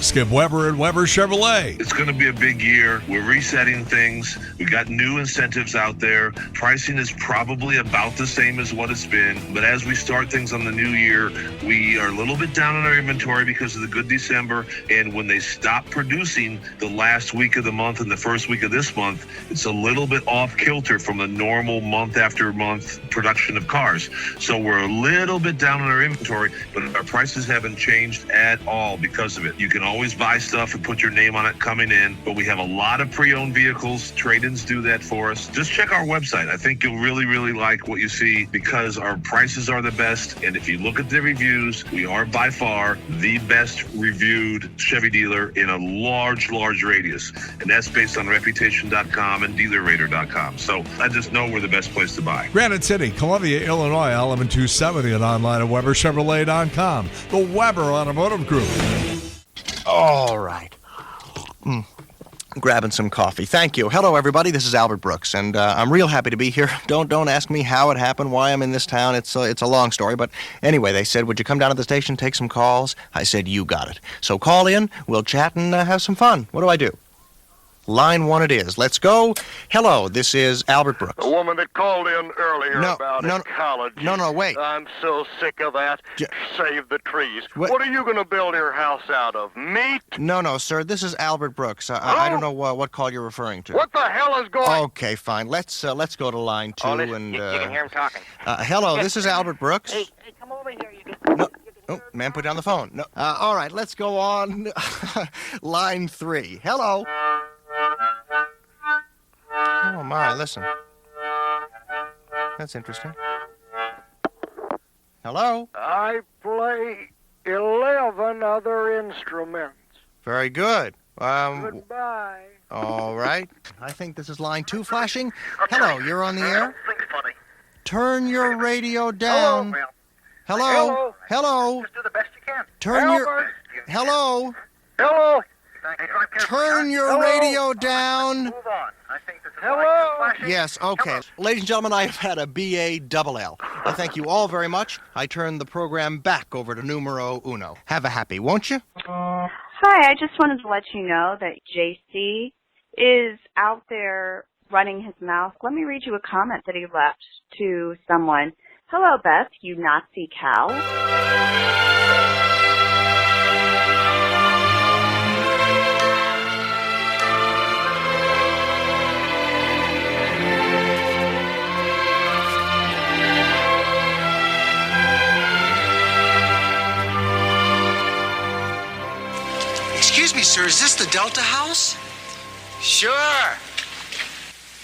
Skip Weber and Weber Chevrolet. It's going to be a big year. We're resetting things. We got new incentives out there. Pricing is probably about the same as what it's been. But as we start things on the new year, we are a little bit down on our inventory because of the good December. And when they stop producing the last week of the month and the first week of this month, it's a little bit off kilter from the normal month after month production of cars. So we're a little bit down on our inventory, but our prices haven't changed at all because of it. You can always buy stuff and put your name on it coming in, but we have a lot of pre-owned vehicles. Trade-ins do that for us. Just check our website. I think you'll really, really like what you see because our prices are the best. And if you look at the reviews, we are by far the best reviewed Chevy dealer in a large radius. And that's based on reputation.com and dealerrater.com. So I just know we're the best place to buy. Granite City, Columbia, Illinois, 11270 and online at WeberChevrolet.com. The Weber Automotive Group. All right. Grabbing some coffee. Thank you. Hello, everybody. This is Albert Brooks, and I'm real happy to be here. Don't ask me how it happened, why I'm in this town. It's a long story, but anyway, they said, would you come down to the station, take some calls? I said, you got it. So call in, we'll chat, and have some fun. What do I do? Line 1 it is. Let's go. Hello, this is Albert Brooks. The woman that called in earlier about ecology. No, wait. I'm so sick of that. Save the trees. What are you going to build your house out of? Meat? No, sir. This is Albert Brooks. I don't know what call you're referring to. What the hell is going on? Okay, fine. Let's go to line 2 and... You can hear him talking. Hello, this is Albert Brooks. Hey, come over here. You can... No. Oh, man, put down the phone. No. All right, let's go on. Line 3. Hello. Oh, my, listen. That's interesting. Hello? I play 11 other instruments. Very good. Goodbye. All right. I think this is line 2 flashing. Hello, you're on the air? Funny. Turn your radio down. Hello? Hello? Just do the best you can. Hello? Hello? Turn your radio down. Move on. I think this is hello? Yes, okay. Ladies and gentlemen, I have had a B-A-double-L. I thank you all very much. I turn the program back over to numero uno. Have a happy, won't you? Hi, I just wanted to let you know that JC is out there running his mouth. Let me read you a comment that he left to someone. Hello, Beth, you Nazi cow. Excuse me, sir, is this the Delta House? Sure.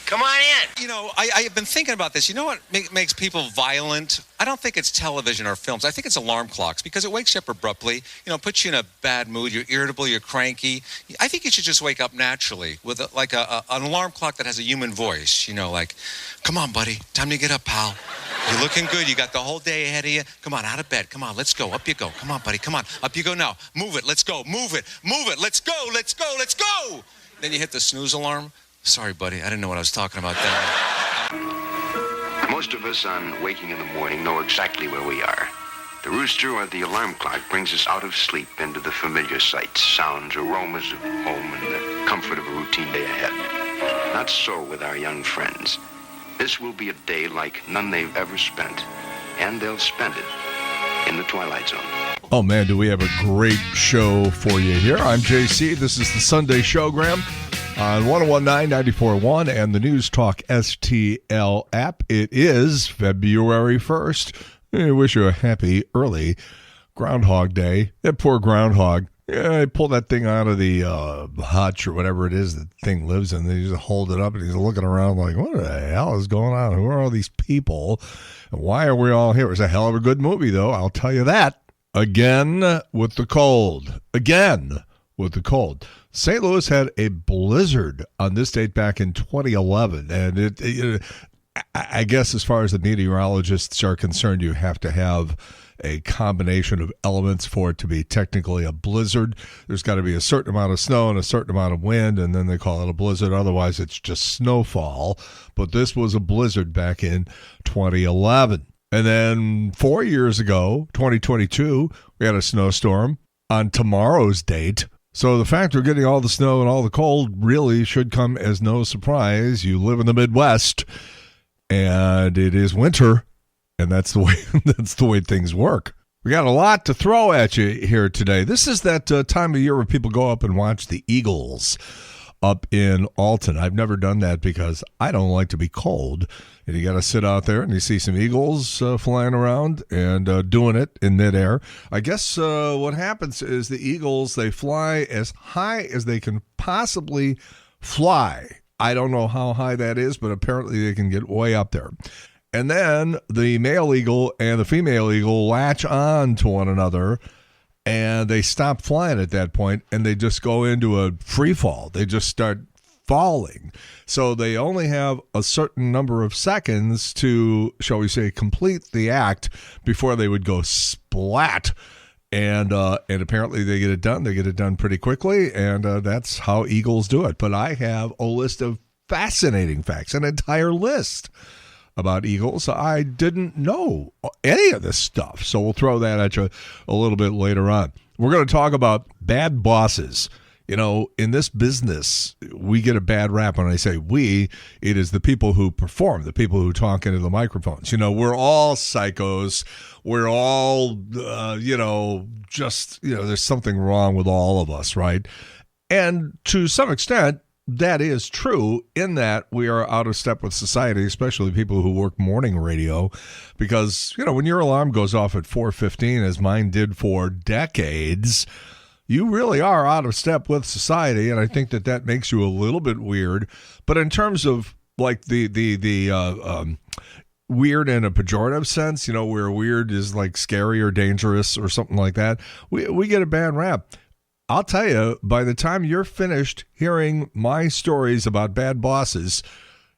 Come on in. You know, I have been thinking about this. You know what makes people violent? I don't think it's television or films. I think it's alarm clocks because it wakes you up abruptly, puts you in a bad mood. You're irritable, you're cranky. I think you should just wake up naturally with an alarm clock that has a human voice, like, come on, buddy, time to get up, pal. You're looking good. You got the whole day ahead of you. Come on, out of bed. Come on, let's go. Up you go. Come on, buddy. Come on. Up you go now. Move it. Let's go. Move it. Move it. Let's go. Let's go. Let's go. Then you hit the snooze alarm. Sorry, buddy. I didn't know what I was talking about then. Most of us on waking in the morning know exactly where we are. The rooster or the alarm clock brings us out of sleep into the familiar sights, sounds, aromas of home and the comfort of a routine day ahead. Not so with our young friends. This will be a day like none they've ever spent, and they'll spend it in the Twilight Zone. Oh, man, do we have a great show for you here. I'm JC. This is the Sunday Showgram on 101.9, 94.1, and the News Talk STL app. It is February 1st. I wish you a happy early Groundhog Day. That poor groundhog. Yeah, I pull that thing out of the hutch or whatever it is the thing lives in. They just hold it up and he's looking around like, what the hell is going on? Who are all these people? And why are we all here? It was a hell of a good movie, though. I'll tell you that. Again with the cold. St. Louis had a blizzard on this date back in 2011. And I guess as far as the meteorologists are concerned, you have to have a combination of elements for it to be technically a blizzard. There's got to be a certain amount of snow and a certain amount of wind, and then they call it a blizzard. Otherwise, it's just snowfall. But this was a blizzard back in 2011. And then 4 years ago, 2022, we had a snowstorm on tomorrow's date. So the fact we're getting all the snow and all the cold really should come as no surprise. You live in the Midwest, and it is winter, and that's the way things work. We got a lot to throw at you here today. This is that time of year where people go up and watch the Eagles up in Alton. I've never done that because I don't like to be cold. And you got to sit out there and you see some eagles flying around and doing it in midair. I guess what happens is the eagles, they fly as high as they can possibly fly. I don't know how high that is, but apparently they can get way up there. And then the male eagle and the female eagle latch on to one another, and they stop flying at that point, and they just go into a free fall. They just start falling. So they only have a certain number of seconds to, shall we say, complete the act before they would go splat. And apparently they get it done. They get it done pretty quickly, and that's how eagles do it. But I have a list of fascinating facts, an entire list about eagles. I didn't know any of this stuff, so we'll throw that at you a little bit later on. We're going to talk about bad bosses. You know, in this business, we get a bad rap. When I say we, it is the people who perform, the people who talk into the microphones. You know, we're all psychos. We're all, there's something wrong with all of us, right? And to some extent, that is true in that we are out of step with society, especially people who work morning radio, because, you know, when your alarm goes off at 4:15, as mine did for decades, you really are out of step with society, and I think that makes you a little bit weird. But in terms of like the weird in a pejorative sense, you know, where weird is like scary or dangerous or something like that, we get a bad rap. I'll tell you, by the time you're finished hearing my stories about bad bosses,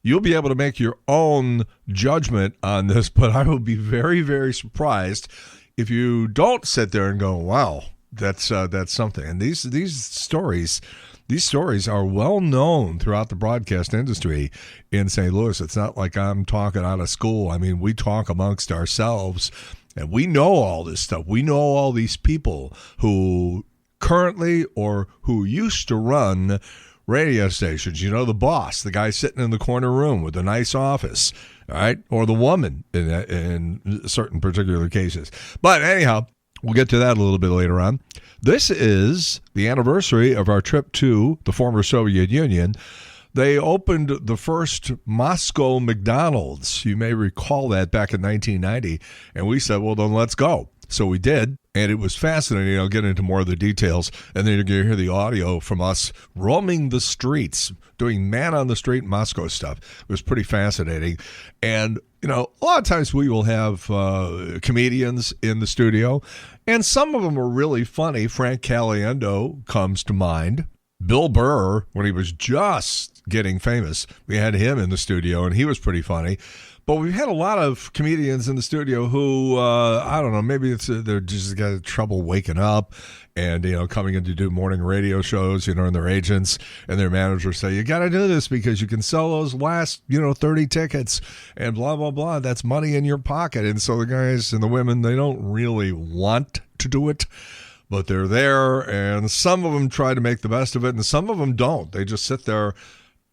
you'll be able to make your own judgment on this, but I will be very, very surprised if you don't sit there and go, wow, that's something. And these stories are well known throughout the broadcast industry in St. Louis. It's not like I'm talking out of school. I mean, we talk amongst ourselves, and we know all this stuff. We know all these people who currently or who used to run radio stations. You know, the boss, the guy sitting in the corner room with a nice office, all right, or the woman in certain particular cases. But anyhow, we'll get to that a little bit later on. This is the anniversary of our trip to the former Soviet Union. They opened the first Moscow McDonald's. You may recall that back in 1990. And we said, well, then let's go. So we did. And it was fascinating. I'll get into more of the details. And then you're going to hear the audio from us roaming the streets, doing man-on-the-street Moscow stuff. It was pretty fascinating. And, you know, a lot of times we will have comedians in the studio, and some of them are really funny. Frank Caliendo comes to mind. Bill Burr, when he was just getting famous, we had him in the studio, and he was pretty funny. But we've had a lot of comedians in the studio who, I don't know, maybe they're just got trouble waking up and, you know, coming in to do morning radio shows, you know, and their agents and their managers say, you got to do this because you can sell those last, 30 tickets and blah, blah, blah. That's money in your pocket. And so the guys and the women, they don't really want to do it, but they're there. And some of them try to make the best of it, and some of them don't. They just sit there.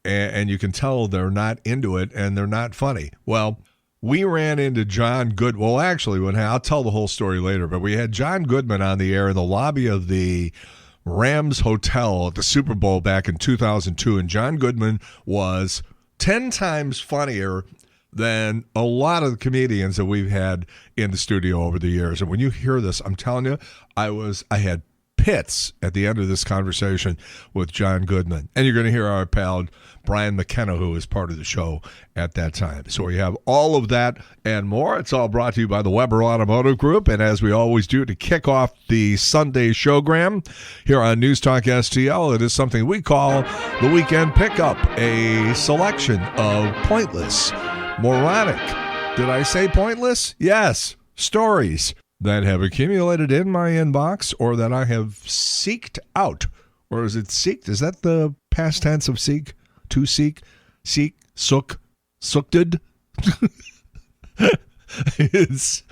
And you can tell they're not into it and they're not funny. Well, we ran into John Good. Well, actually, I'll tell the whole story later, but we had John Goodman on the air in the lobby of the Rams Hotel at the Super Bowl back in 2002. And John Goodman was 10 times funnier than a lot of the comedians that we've had in the studio over the years. And when you hear this, I'm telling you, I had pits at the end of this conversation with John Goodman. And you're going to hear our pal Brian McKenna, who was part of the show at that time. So we have all of that and more. It's all brought to you by the Weber Automotive Group. And as we always do to kick off the Sunday Showgram here on News Talk STL, it is something we call the Weekend Pickup, a selection of pointless, moronic, did I say pointless? Yes, stories that have accumulated in my inbox or that I have seeked out. Or is it seeked? Is that the past tense of seek? To seek? Seek? Sook? Sooked? It's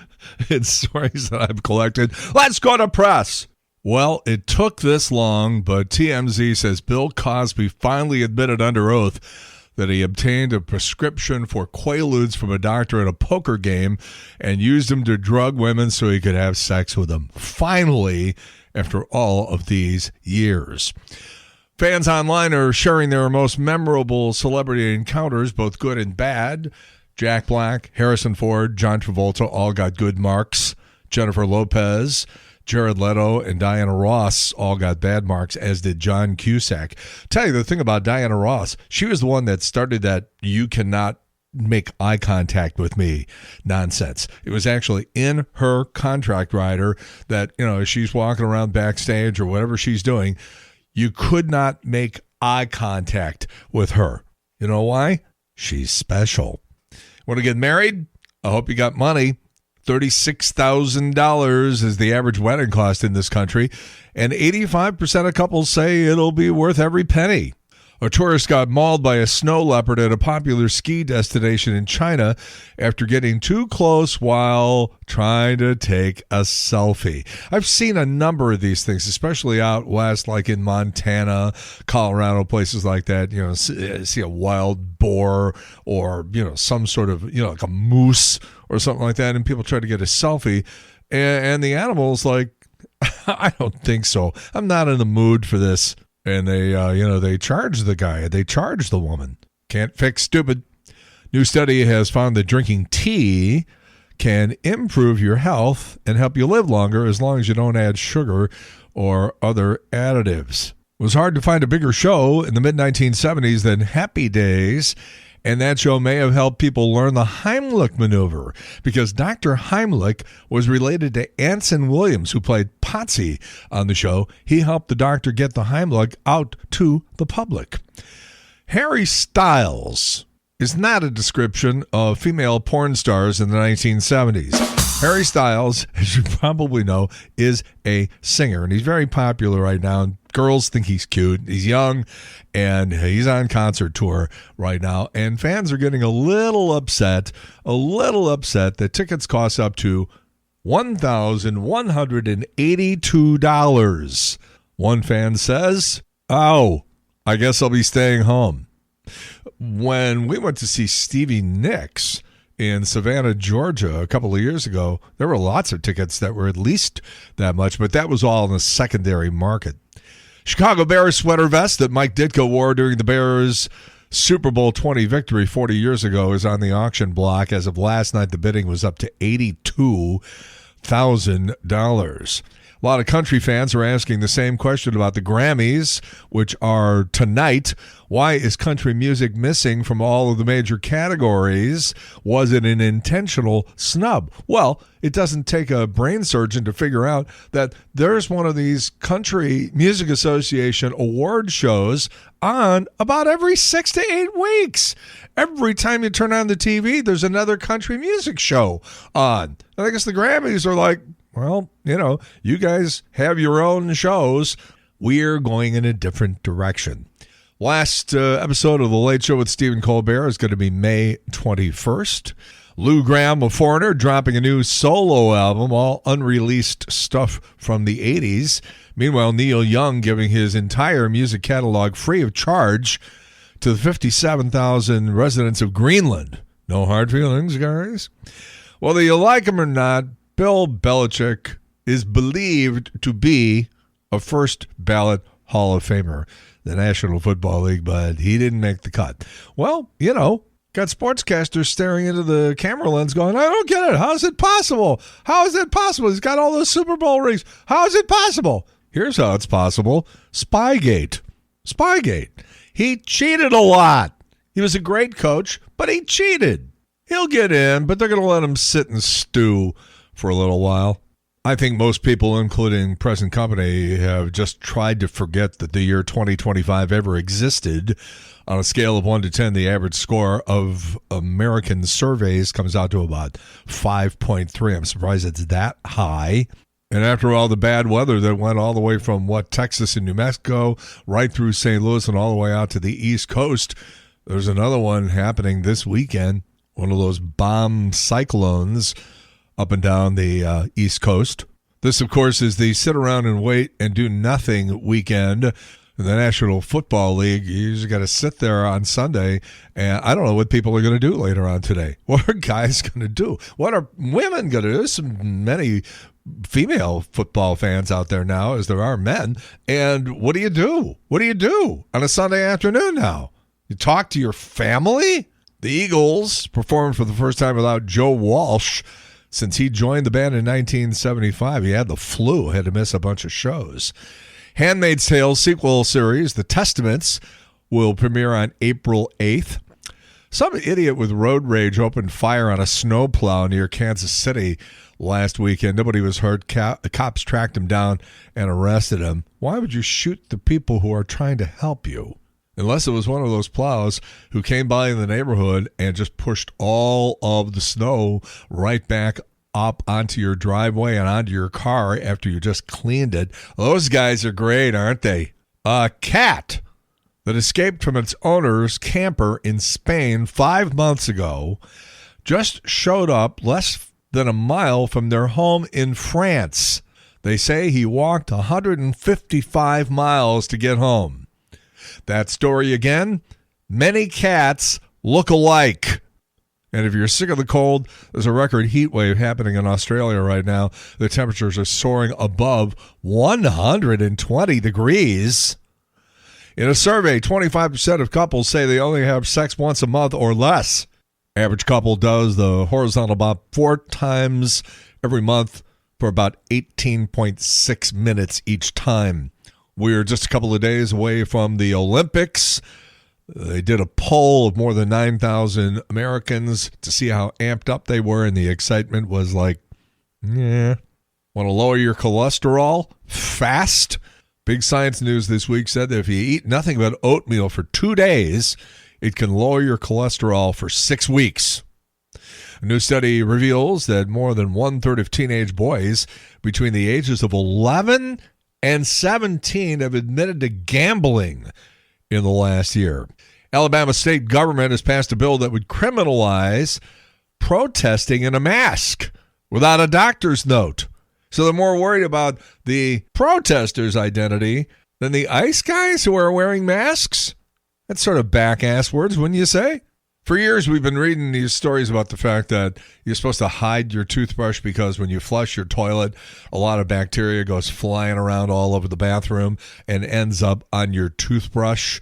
stories that I've collected. Let's go to press. Well, it took this long, but TMZ says Bill Cosby finally admitted under oath that he obtained a prescription for Quaaludes from a doctor at a poker game and used them to drug women so he could have sex with them. Finally, after all of these years. Fans online are sharing their most memorable celebrity encounters, both good and bad. Jack Black, Harrison Ford, John Travolta all got good marks. Jennifer Lopez, Jared Leto, and Diana Ross all got bad marks, as did John Cusack. Tell you the thing about Diana Ross, she was the one that started that "you cannot make eye contact with me" nonsense. It was actually in her contract rider that, she's walking around backstage or whatever she's doing, you could not make eye contact with her. You know why? She's special. Want to get married? I hope you got money. $36,000 is the average wedding cost in this country, and 85% of couples say it'll be worth every penny. A tourist got mauled by a snow leopard at a popular ski destination in China after getting too close while trying to take a selfie. I've seen a number of these things, especially out west, like in Montana, Colorado, places like that. See a wild boar or, some sort of, like a moose or something like that, and people try to get a selfie, and the animal's like, I don't think so. I'm not in the mood for this. And they charge the guy. They charge the woman. Can't fix stupid. New study has found that drinking tea can improve your health and help you live longer as long as you don't add sugar or other additives. It was hard to find a bigger show in the mid-1970s than Happy Days, and that show may have helped people learn the Heimlich maneuver because Dr. Heimlich was related to Anson Williams, who played Potsy on the show. He helped the doctor get the Heimlich out to the public. Harry Styles is not a description of female porn stars in the 1970s. Harry Styles, as you probably know, is a singer, and he's very popular right now. Girls think he's cute. He's young, and he's on concert tour right now. And fans are getting a little upset that tickets cost up to $1,182. One fan says, "Oh, I guess I'll be staying home." When we went to see Stevie Nicks in Savannah, Georgia, a couple of years ago, there were lots of tickets that were at least that much, but that was all in the secondary market. Chicago Bears sweater vest that Mike Ditka wore during the Bears' Super Bowl 20 victory 40 years ago is on the auction block. As of last night, the bidding was up to $82,000. A lot of country fans are asking the same question about the Grammys, which are tonight. Why is country music missing from all of the major categories? Was it an intentional snub? Well, it doesn't take a brain surgeon to figure out that there's one of these Country Music Association award shows on about every 6 to 8 weeks. Every time you turn on the TV, there's another country music show on. And I guess the Grammys are like, well, you guys have your own shows. We're going in a different direction. Last episode of The Late Show with Stephen Colbert is going to be May 21st. Lou Gramm of Foreigner dropping a new solo album, all unreleased stuff from the 80s. Meanwhile, Neil Young giving his entire music catalog free of charge to the 57,000 residents of Greenland. No hard feelings, guys. Whether you like him or not, Bill Belichick is believed to be a first ballot Hall of Famer, the National Football League, but he didn't make the cut. Well, got sportscasters staring into the camera lens going, I don't get it. How is it possible? How is it possible? He's got all those Super Bowl rings. How is it possible? Here's how it's possible. Spygate. He cheated a lot. He was a great coach, but he cheated. He'll get in, but they're going to let him sit and stew for a little while. I think most people, including present company, have just tried to forget that the year 2025 ever existed. On a scale of 1 to 10, the average score of American surveys comes out to about 5.3. I'm surprised it's that high. And after all the bad weather that went all the way from, Texas and New Mexico, right through St. Louis and all the way out to the East Coast, there's another one happening this weekend, one of those bomb cyclones up and down the East Coast. This, of course, is the sit around and wait and do nothing weekend in the National Football League. You just got to sit there on Sunday, and I don't know what people are going to do later on today. What are guys going to do? What are women going to do? There's many female football fans out there now as there are men. And what do you do? What do you do on a Sunday afternoon now? You talk to your family? The Eagles performed for the first time without Joe Walsh since he joined the band in 1975. He had the flu, had to miss a bunch of shows. Handmaid's Tale sequel series, The Testaments, will premiere on April 8th. Some idiot with road rage opened fire on a snowplow near Kansas City last weekend. Nobody was hurt. Cops tracked him down and arrested him. Why would you shoot the people who are trying to help you? Unless it was one of those plows who came by in the neighborhood and just pushed all of the snow right back up onto your driveway and onto your car after you just cleaned it. Those guys are great, aren't they? A cat that escaped from its owner's camper in Spain 5 months ago just showed up less than a mile from their home in France. They say he walked 155 miles to get home. That story again, many cats look alike. And if you're sick of the cold, there's a record heat wave happening in Australia right now. The temperatures are soaring above 120 degrees. In a survey, 25% of couples say they only have sex once a month or less. Average couple does the horizontal about 4 times every month for about 18.6 minutes each time. We're just a couple of days away from the Olympics. They did a poll of more than 9,000 Americans to see how amped up they were, and the excitement was like, yeah. Want to lower your cholesterol? Fast. Big Science News this week said that if you eat nothing but oatmeal for 2 days, it can lower your cholesterol for 6 weeks. A new study reveals that more than 1/3 of teenage boys between the ages of 11 and 17 have admitted to gambling in the last year. Alabama state government has passed a bill that would criminalize protesting in a mask without a doctor's note. So they're more worried about the protesters' identity than the ICE guys who are wearing masks. That's sort of back-ass words, wouldn't you say? For years, we've been reading these stories about the fact that you're supposed to hide your toothbrush because when you flush your toilet, a lot of bacteria goes flying around all over the bathroom and ends up on your toothbrush.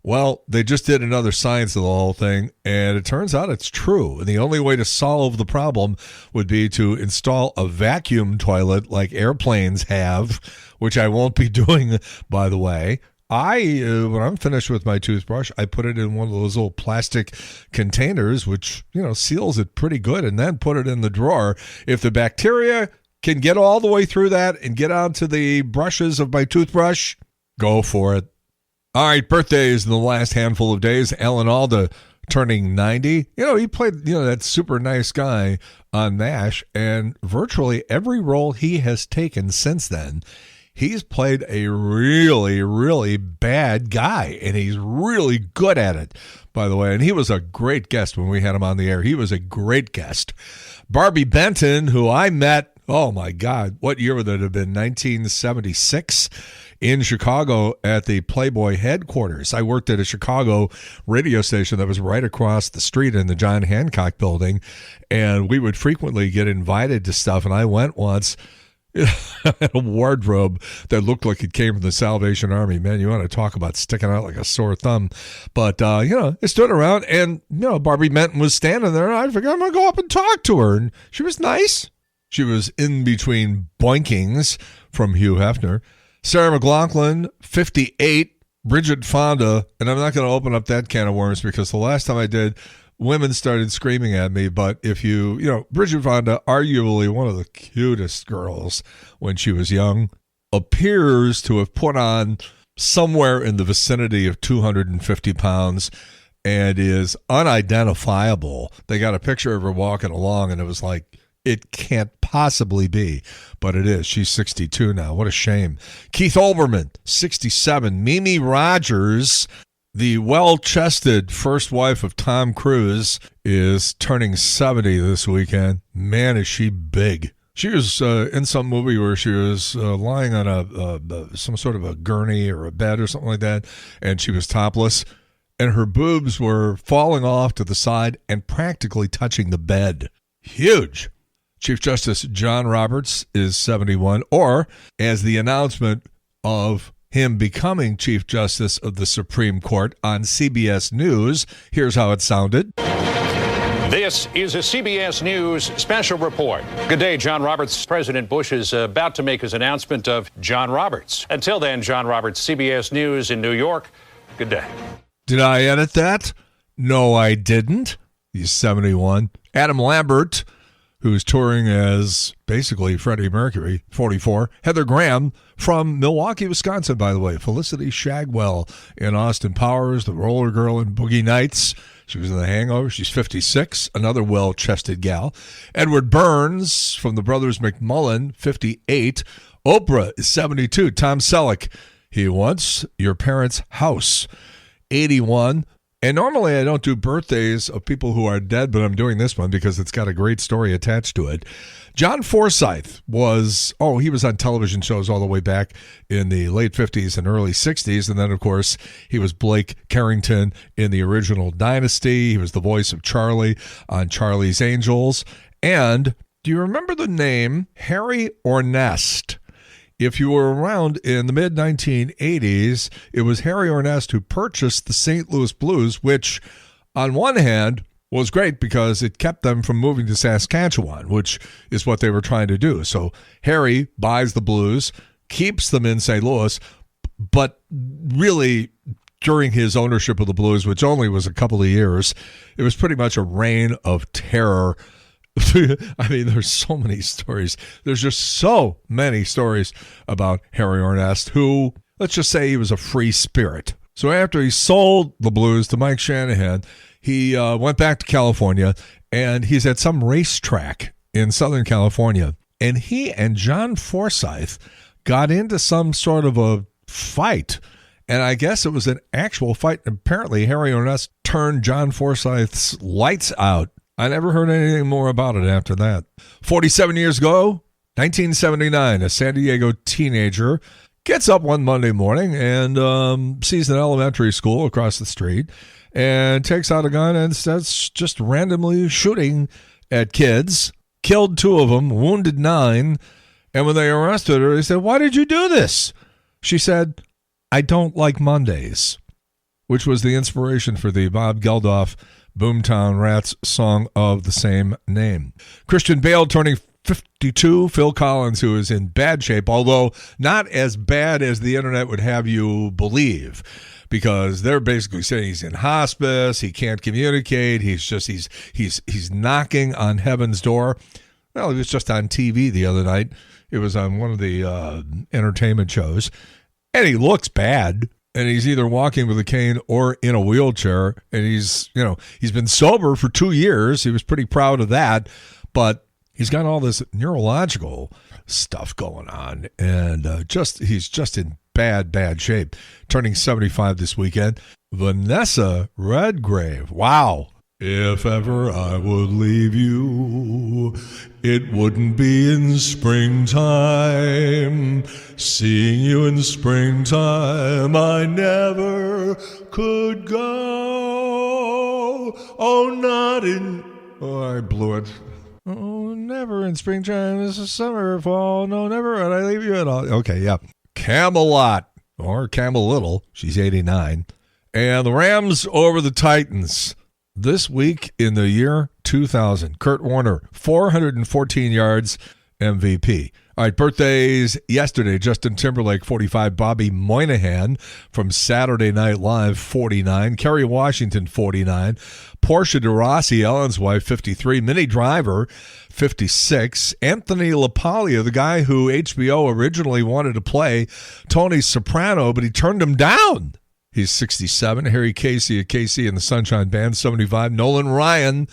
Well, they just did another science of the whole thing, and it turns out it's true. And the only way to solve the problem would be to install a vacuum toilet like airplanes have, which I won't be doing, by the way. When I'm finished with my toothbrush, I put it in one of those little plastic containers, which, seals it pretty good, and then put it in the drawer. If the bacteria can get all the way through that and get onto the brushes of my toothbrush, go for it. All right, birthdays in the last handful of days. Alan Alda turning 90. He played, that super nice guy on MASH, and virtually every role he has taken since then, he's played a really, really bad guy, and he's really good at it, by the way. And he was a great guest when we had him on the air. He was a great guest. Barbie Benton, who I met, oh, my God, what year would that have been? 1976 in Chicago at the Playboy headquarters. I worked at a Chicago radio station that was right across the street in the John Hancock building, and we would frequently get invited to stuff, and I went once. A wardrobe that looked like it came from the Salvation Army. Man, you want to talk about sticking out like a sore thumb. But, it stood around, and, Barbie Benton was standing there, and I figured I'm going to go up and talk to her. And she was nice. She was in between boinkings from Hugh Hefner. Sarah McLachlan, 58. Bridget Fonda, and I'm not going to open up that can of worms because the last time I did, women started screaming at me, but if Bridget Fonda, arguably one of the cutest girls when she was young, appears to have put on somewhere in the vicinity of 250 pounds and is unidentifiable. They got a picture of her walking along, and it was like, it can't possibly be, but it is. She's 62 now. What a shame. Keith Olbermann, 67. Mimi Rogers, the well-chested first wife of Tom Cruise, is turning 70 this weekend. Man, is she big. She was in some movie where she was lying on some sort of a gurney or a bed or something like that, and she was topless, and her boobs were falling off to the side and practically touching the bed. Huge. Chief Justice John Roberts is 71, or as the announcement of him becoming Chief Justice of the Supreme Court on CBS News, here's how it sounded. This is a CBS News special report. Good day, John Roberts. President Bush is about to make his announcement of John Roberts. Until then, John Roberts, CBS News in New York. Good day. Did I edit that? No, I didn't. He's 71. Adam Lambert, who's touring as basically Freddie Mercury, 44. Heather Graham from Milwaukee, Wisconsin, by the way. Felicity Shagwell in Austin Powers, the roller girl in Boogie Nights. She was in The Hangover. She's 56, another well-chested gal. Edward Burns from the Brothers McMullen, 58. Oprah is 72. Tom Selleck, he wants your parents' house, 81. And normally I don't do birthdays of people who are dead, but I'm doing this one because it's got a great story attached to it. John Forsythe he was on television shows all the way back in the late 50s and early 60s. And then, of course, he was Blake Carrington in the original Dynasty. He was the voice of Charlie on Charlie's Angels. And do you remember the name Harry Ornest? If you were around in the mid-1980s, it was Harry Ornest who purchased the St. Louis Blues, which on one hand was great because it kept them from moving to Saskatchewan, which is what they were trying to do. So Harry buys the Blues, keeps them in St. Louis, but really during his ownership of the Blues, which only was a couple of years, it was pretty much a reign of terror. I mean, there's so many stories. There's just so many stories about Harry Ornest, who, let's just say he was a free spirit. So after he sold the Blues to Mike Shanahan, he went back to California, and he's at some racetrack in Southern California. And he and John Forsythe got into some sort of a fight. And I guess it was an actual fight. Apparently, Harry Ornest turned John Forsythe's lights out. I never heard anything more about it after that. 47 years ago, 1979, a San Diego teenager gets up one Monday morning and sees an elementary school across the street and takes out a gun and starts just randomly shooting at kids. Killed 2 of them, wounded 9. And when they arrested her, they said, "Why did you do this?" She said, "I don't like Mondays," which was the inspiration for the Bob Geldof Boomtown Rats song of the same name. Christian Bale turning 52. Phil Collins, who is in bad shape, although not as bad as the internet would have you believe, because they're basically saying he's in hospice, he can't communicate, he's knocking on heaven's door. Well, he was just on TV the other night. It was on one of the entertainment shows, and he looks bad. And he's either walking with a cane or in a wheelchair. And he's been sober for 2 years. He was pretty proud of that. But he's got all this neurological stuff going on. And he's just in bad shape. Turning 75 this weekend. Vanessa Redgrave. Wow. If ever I would leave you, it wouldn't be in springtime. Seeing you in springtime, I never could go. Oh, not in... Oh, I blew it. Oh, never in springtime. This is summer, fall. No, never would I leave you at all. Okay, yeah. Camelot, or Camel Little. She's 89. And the Rams over the Titans. This week in the year 2000, Kurt Warner, 414 yards, MVP. All right, birthdays yesterday, Justin Timberlake, 45. Bobby Moynihan from Saturday Night Live, 49. Kerry Washington, 49. Portia de Rossi, Ellen's wife, 53. Minnie Driver, 56. Anthony LaPaglia, the guy who HBO originally wanted to play Tony Soprano, but he turned him down. He's 67. Harry Casey of Casey and the Sunshine Band, 75. Nolan Ryan,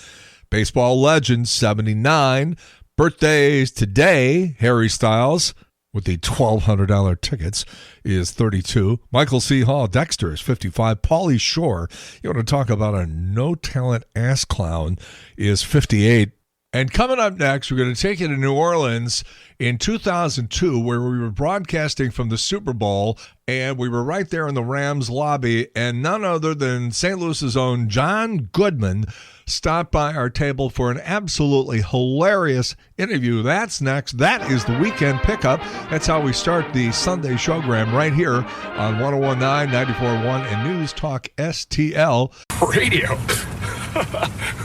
baseball legend, 79. Birthdays today, Harry Styles, with the $1,200 tickets, is 32. Michael C. Hall, Dexter, is 55. Pauly Shore, you want to talk about a no-talent ass clown, is 58. And coming up next, we're going to take you to New Orleans in 2002, where we were broadcasting from the Super Bowl, and we were right there in the Rams lobby, and none other than St. Louis's own John Goodman stopped by our table for an absolutely hilarious interview. That's next. That is the Weekend Pickup. That's how we start the Sunday Showgram right here on 101.9, 94.1, and News Talk STL. Radio.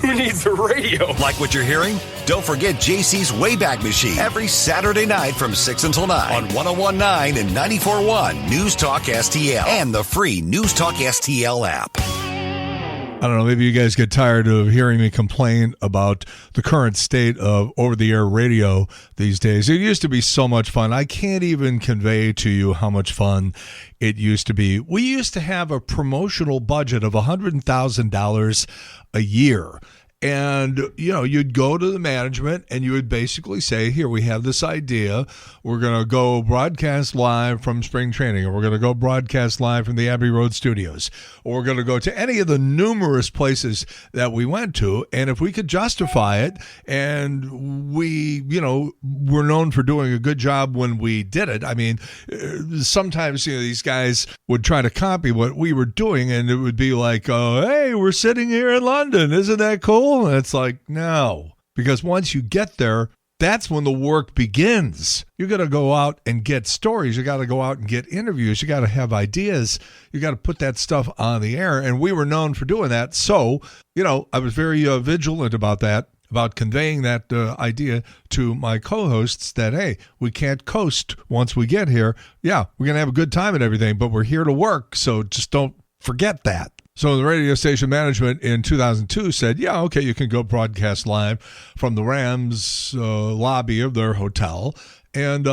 Who needs a radio? Like what you're hearing? Don't forget JC's Wayback Machine every Saturday night from 6 until 9 on 101.9 and 94.1 News Talk STL and the free News Talk STL app. I don't know, maybe you guys get tired of hearing me complain about the current state of over-the-air radio these days. It used to be so much fun. I can't even convey to you how much fun it used to be. We used to have a promotional budget of $100,000 a year. And, you know, you'd go to the management and you would basically say, here, we have this idea. We're going to go broadcast live from spring training, or we're going to go broadcast live from the Abbey Road studios, or we're going to go to any of the numerous places that we went to. And if we could justify it, and we, you know, were known for doing a good job when we did it. I mean, sometimes, you know, these guys would try to copy what we were doing, and it would be like, oh, hey, we're sitting here in London. Isn't that cool? And it's like, no, because once you get there, that's when the work begins. You got to go out and get stories. You got to go out and get interviews. You got to have ideas. You got to put that stuff on the air. And we were known for doing that. So, you know, I was very vigilant about that, about conveying that idea to my co-hosts that, hey, we can't coast once we get here. Yeah, we're going to have a good time and everything, but we're here to work. So just don't forget that. So the radio station management in 2002 said, yeah, okay, you can go broadcast live from the Rams lobby of their hotel. And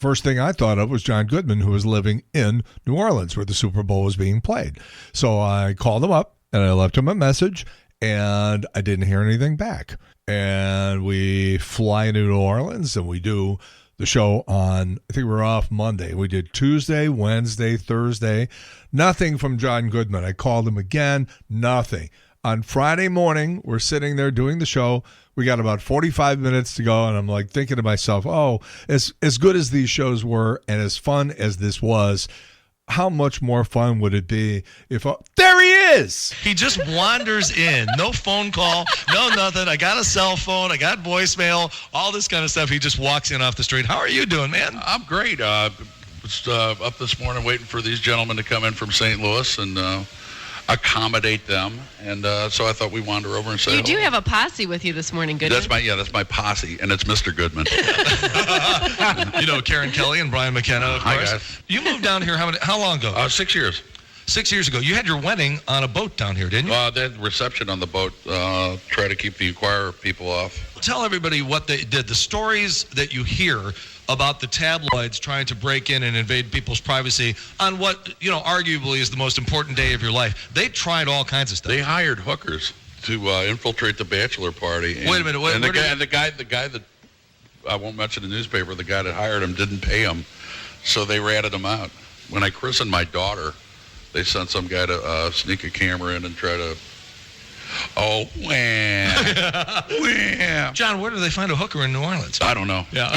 first thing I thought of was John Goodman, who was living in New Orleans where the Super Bowl was being played. So I called him up and I left him a message, and I didn't hear anything back. And we fly into New Orleans and we do the show on, I think we're off Monday. We did Tuesday, Wednesday, Thursday. Nothing from John Goodman. I called him again. Nothing. On Friday morning, we're sitting there doing the show. We got about 45 minutes to go, and I'm like thinking to myself, oh, as good as these shows were and as fun as this was, how much more fun would it be if there he is? He just wanders in. No phone call, no nothing. I got a cell phone. I got voicemail, all this kind of stuff. He just walks in off the street. How are you doing, man? I'm great. Was up this morning waiting for these gentlemen to come in from St. Louis and accommodate them. And so I thought we'd wander over and say You do have a posse with you this morning, Goodman. That's my posse, and it's Mr. Goodman. You know Karen Kelly and Brian McKenna, of course. Hi, guys. You moved down here how long ago? 6 years. 6 years ago. You had your wedding on a boat down here, didn't you? They had reception on the boat. Try to keep the Inquirer people off. Tell everybody what they did. The stories that you hear about the tabloids trying to break in and invade people's privacy on what, you know, arguably is the most important day of your life. They tried all kinds of stuff. They hired hookers to infiltrate the bachelor party. And, wait a minute. And the guy that I won't mention the newspaper, the guy that hired him didn't pay him, so they ratted him out. When I christened my daughter, they sent some guy to sneak a camera in and try to. Oh, wham. Wham. John, where do they find a hooker in New Orleans? I don't know. Yeah.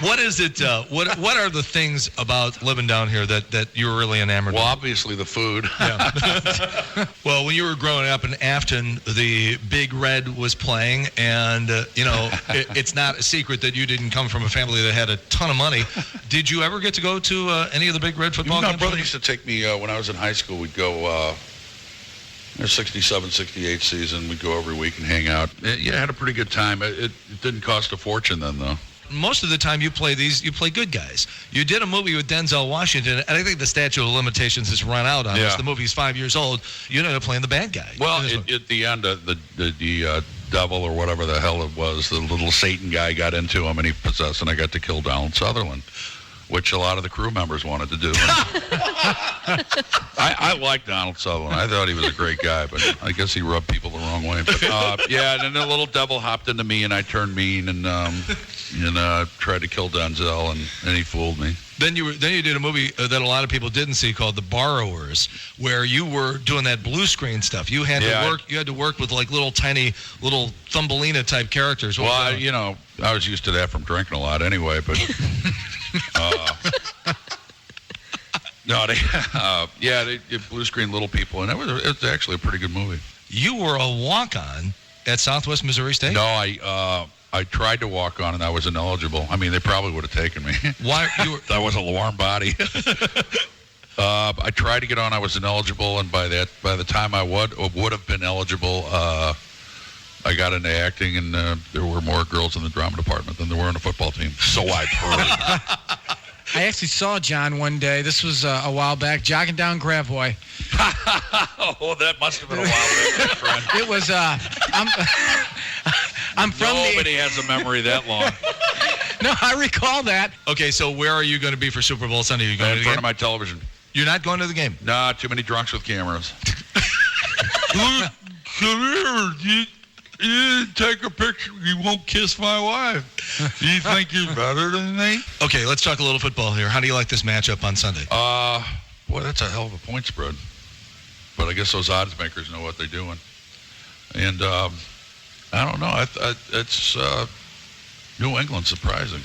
What is it? What are the things about living down here that you're really enamored Well, with? obviously the food. Yeah. Well, when you were growing up in Afton, the Big Red was playing, and you know, it's not a secret that you didn't come from a family that had a ton of money. Did you ever get to go to any of the Big Red football games? My brother used to take me when I was in high school. We'd go. 67, 68 season, we'd go every week and hang out. Yeah, had a pretty good time. It didn't cost a fortune then, though. Most of the time you play good guys. You did a movie with Denzel Washington, and I think the statute of limitations has run out on this. The movie's 5 years old. You ended up playing the bad guy. Well, at the end, the devil or whatever the hell it was, the little Satan guy got into him, and he possessed, and I got to kill Donald Sutherland, which a lot of the crew members wanted to do. I I like Donald Sutherland. I thought he was a great guy, but I guess he rubbed people the wrong way. But yeah, and then the little devil hopped into me, and I turned mean and tried to kill Denzel, and he fooled me. Then you did a movie that a lot of people didn't see called The Borrowers, where you were doing that blue screen stuff. You had to work with like little Thumbelina type characters. Well, I was used to that from drinking a lot anyway. But they blue screen little people, and it was actually a pretty good movie. You were a walk-on at Southwest Missouri State? No, I tried to walk on, and I was ineligible. I mean, they probably would have taken me. Why? I was a warm body. I tried to get on. I was ineligible, and by the time I would have been eligible, I got into acting, and there were more girls in the drama department than there were in the football team. So I've heard. I actually saw John one day. This was a while back, jogging down Gravois. Oh, that must have been a while back, my friend. It was. I'm from Nobody has a memory that long. No, I recall that. Okay, so where are you going to be for Super Bowl Sunday? Are you going in to front of my television. You're not going to the game? Nah, too many drunks with cameras. Come here. You take a picture. You won't kiss my wife. Do you think you're better than me? Okay, let's talk a little football here. How do you like this matchup on Sunday? Boy, that's a hell of a point spread. But I guess those odds makers know what they're doing. And I don't know. It's New England surprising.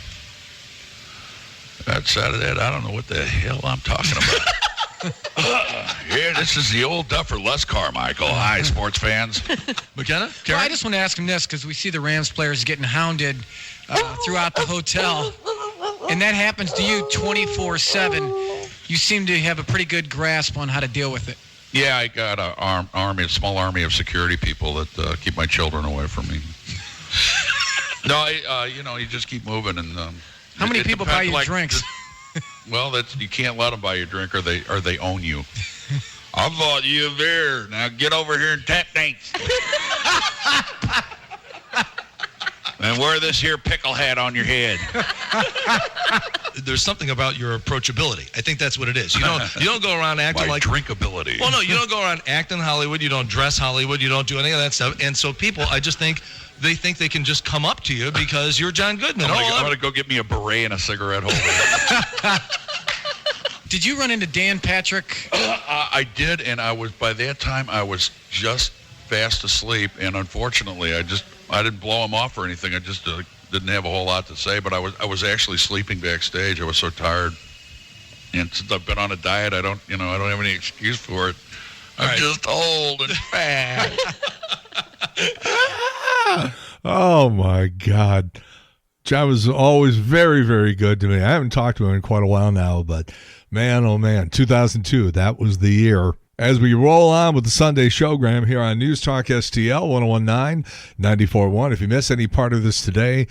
Outside of that, I don't know what the hell I'm talking about. Yeah, this is the old duffer, Les Carmichael. Hi, sports fans. McKenna? Well, I just want to ask him this because we see the Rams players getting hounded throughout the hotel, and that happens to you 24/7. You seem to have a pretty good grasp on how to deal with it. Yeah, I got a small army of security people that keep my children away from me. No, you just keep moving. And how many people buy you drinks? Well, you can't let them buy you a drink, or they own you. I bought you a beer. Now get over here and tap dance. And wear this here pickle hat on your head. There's something about your approachability. I think that's what it is. You don't go around acting like drinkability. Well, no, you don't go around acting Hollywood. You don't dress Hollywood. You don't do any of that stuff. And so people, I just think they can just come up to you because you're John Goodman. I'm gonna go get me a beret and a cigarette holder. Did you run into Dan Patrick? I did, and by that time I was just fast asleep, and unfortunately I didn't blow him off or anything. I just didn't have a whole lot to say, but I was actually sleeping backstage. I was so tired, and since I've been on a diet, I don't have any excuse for it. I'm just old and fat. Oh my God. John was always very, very good to me. I haven't talked to him in quite a while now, but man, oh man, 2002, that was the year. As we roll on with the Sunday Showgram here on News Talk STL 1019 94.1. If you miss any part of this today,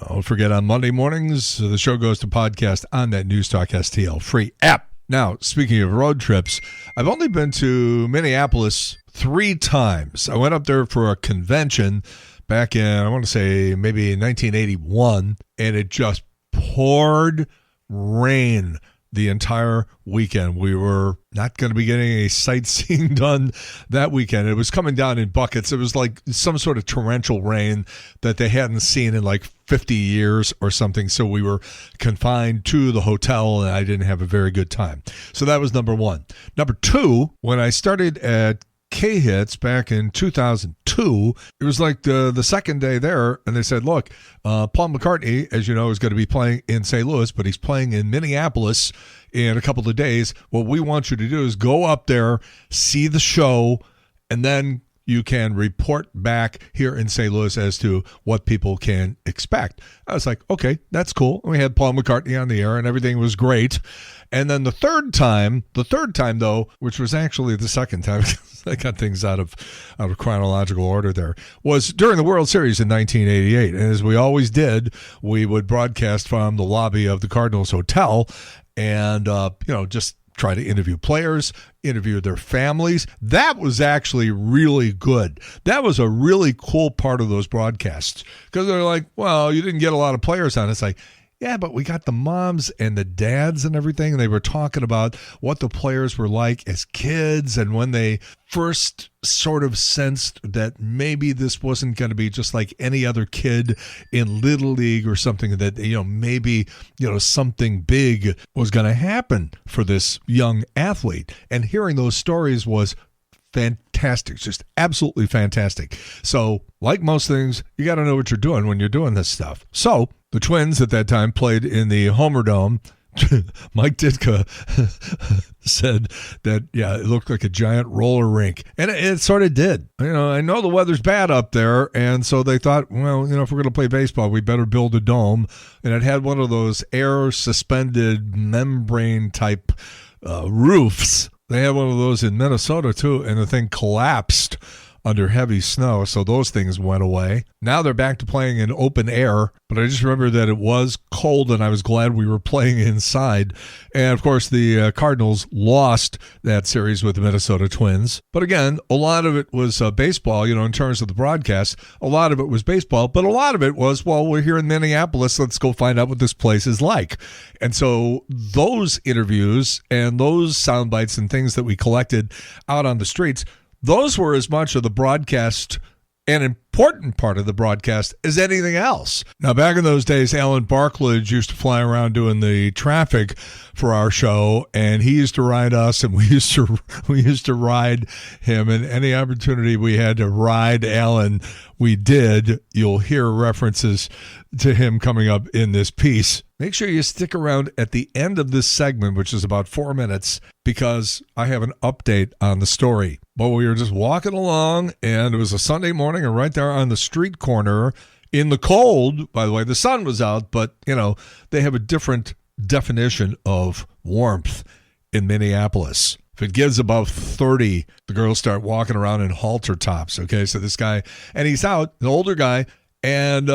don't forget on Monday mornings, the show goes to podcast on that News Talk STL free app. Now, speaking of road trips, I've only been to Minneapolis 3 times. I went up there for a convention back in, I want to say, maybe 1981, and it just poured rain the entire weekend. We were not going to be getting any sightseeing done that weekend. It was coming down in buckets. It was like some sort of torrential rain that they hadn't seen in like 50 years or something. So we were confined to the hotel, and I didn't have a very good time. So that was number 1. Number 2, when I started at K-Hits back in 2002, it was like the second day there, and they said, look, Paul McCartney, as you know, is going to be playing in St. Louis, but he's playing in Minneapolis in a couple of days. What we want you to do is go up there, see the show, and then you can report back here in St. Louis as to what people can expect. I was like, okay, that's cool. We had Paul McCartney on the air, and everything was great. And then the third time though, which was actually the second time, I got things out of chronological order there, was during the World Series in 1988. And as we always did, we would broadcast from the lobby of the Cardinals Hotel and, just try to interview players, interview their families. That was actually really good. That was a really cool part of those broadcasts because they're like, well, you didn't get a lot of players on. It's like, yeah, but we got the moms and the dads and everything. And they were talking about what the players were like as kids and when they first sort of sensed that maybe this wasn't going to be just like any other kid in Little League or something, that, maybe, something big was going to happen for this young athlete. And hearing those stories was fantastic, just absolutely fantastic. So, like most things, you got to know what you're doing when you're doing this stuff. So, the Twins at that time played in the Homer Dome. Mike Ditka said that, it looked like a giant roller rink. And it sort of did. I know the weather's bad up there, and so they thought, well, if we're going to play baseball, we better build a dome. And it had one of those air-suspended membrane-type roofs. They had one of those in Minnesota, too, and the thing collapsed under heavy snow, so those things went away. Now they're back to playing in open air, but I just remember that it was cold, and I was glad we were playing inside. And, of course, the Cardinals lost that series with the Minnesota Twins. But, again, a lot of it was baseball, in terms of the broadcast. A lot of it was baseball, but a lot of it was, well, we're here in Minneapolis. Let's go find out what this place is like. And so those interviews and those sound bites and things that we collected out on the streets, those were as much of the broadcast, an important part of the broadcast, as anything else. Now, back in those days, Alan Barklage used to fly around doing the traffic for our show, and he used to ride us, and we used to ride him. And any opportunity we had to ride Alan, we did. You'll hear references to him coming up in this piece. Make sure you stick around at the end of this segment, which is about 4 minutes, because I have an update on the story. But we were just walking along, and it was a Sunday morning, and right there on the street corner in the cold, by the way, the sun was out, but, they have a different definition of warmth in Minneapolis. If it gets above 30, the girls start walking around in halter tops, okay? So this guy, and he's out, an older guy, and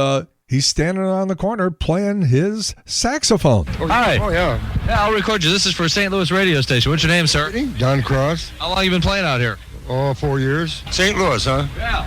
he's standing on the corner playing his saxophone. Hi. Oh, yeah. Yeah, I'll record you. This is for St. Louis radio station. What's your name, sir? Don Cross. How long you been playing out here? Oh, 4 years. St. Louis, huh? Yeah.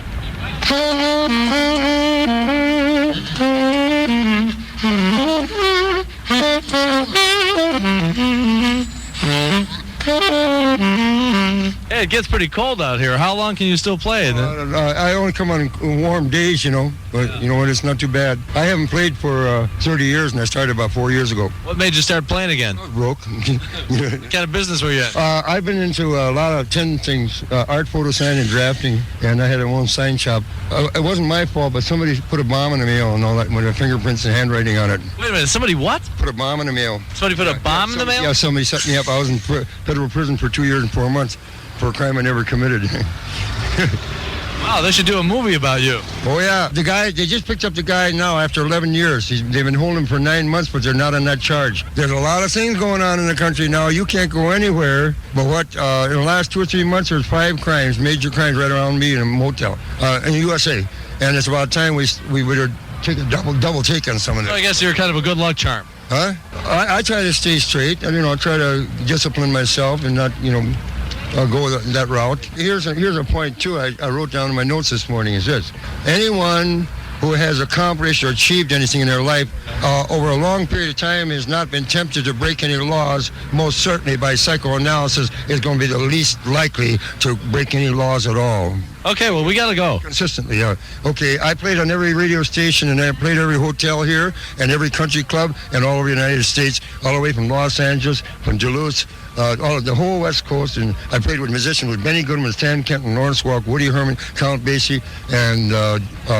Hey, it gets pretty cold out here. How long can you still play? I only come on warm days, but it's not too bad. I haven't played for 30 years, and I started about 4 years ago. What made you start playing again? Broke. What kind of business were you in? I've been into a lot of 10 things, art, photo, sign, and drafting, and I had a one sign shop. It wasn't my fault, but somebody put a bomb in the mail and all that with their fingerprints and handwriting on it. Wait a minute, somebody what? Put a bomb in the mail. Somebody put a bomb in the mail? Yeah, somebody set me up. I was in federal prison for 2 years and 4 months for a crime I never committed. Wow, they should do a movie about you. Oh, yeah. They just picked up the guy now after 11 years. They've been holding him for 9 months, but they're not on that charge. There's a lot of things going on in the country now. You can't go anywhere. But in the last 2 or 3 months, there's 5 crimes, major crimes right around me in a motel in the USA. And it's about time we would take a double take on some of that. Well, I guess you're kind of a good luck charm. Huh? I try to stay straight. I try to discipline myself and not, go that route. Here's a point, too, I wrote down in my notes this morning, is this. Anyone who has accomplished or achieved anything in their life over a long period of time has not been tempted to break any laws, most certainly by psychoanalysis is going to be the least likely to break any laws at all. Okay, well, we got to go. Consistently, yeah. Okay, I played on every radio station, and I played every hotel here, and every country club, and all over the United States, all the way from Los Angeles, from Duluth, all of the whole West Coast, and I played with musicians with Benny Goodman, Stan Kenton, Lawrence Welk, Woody Herman, Count Basie, and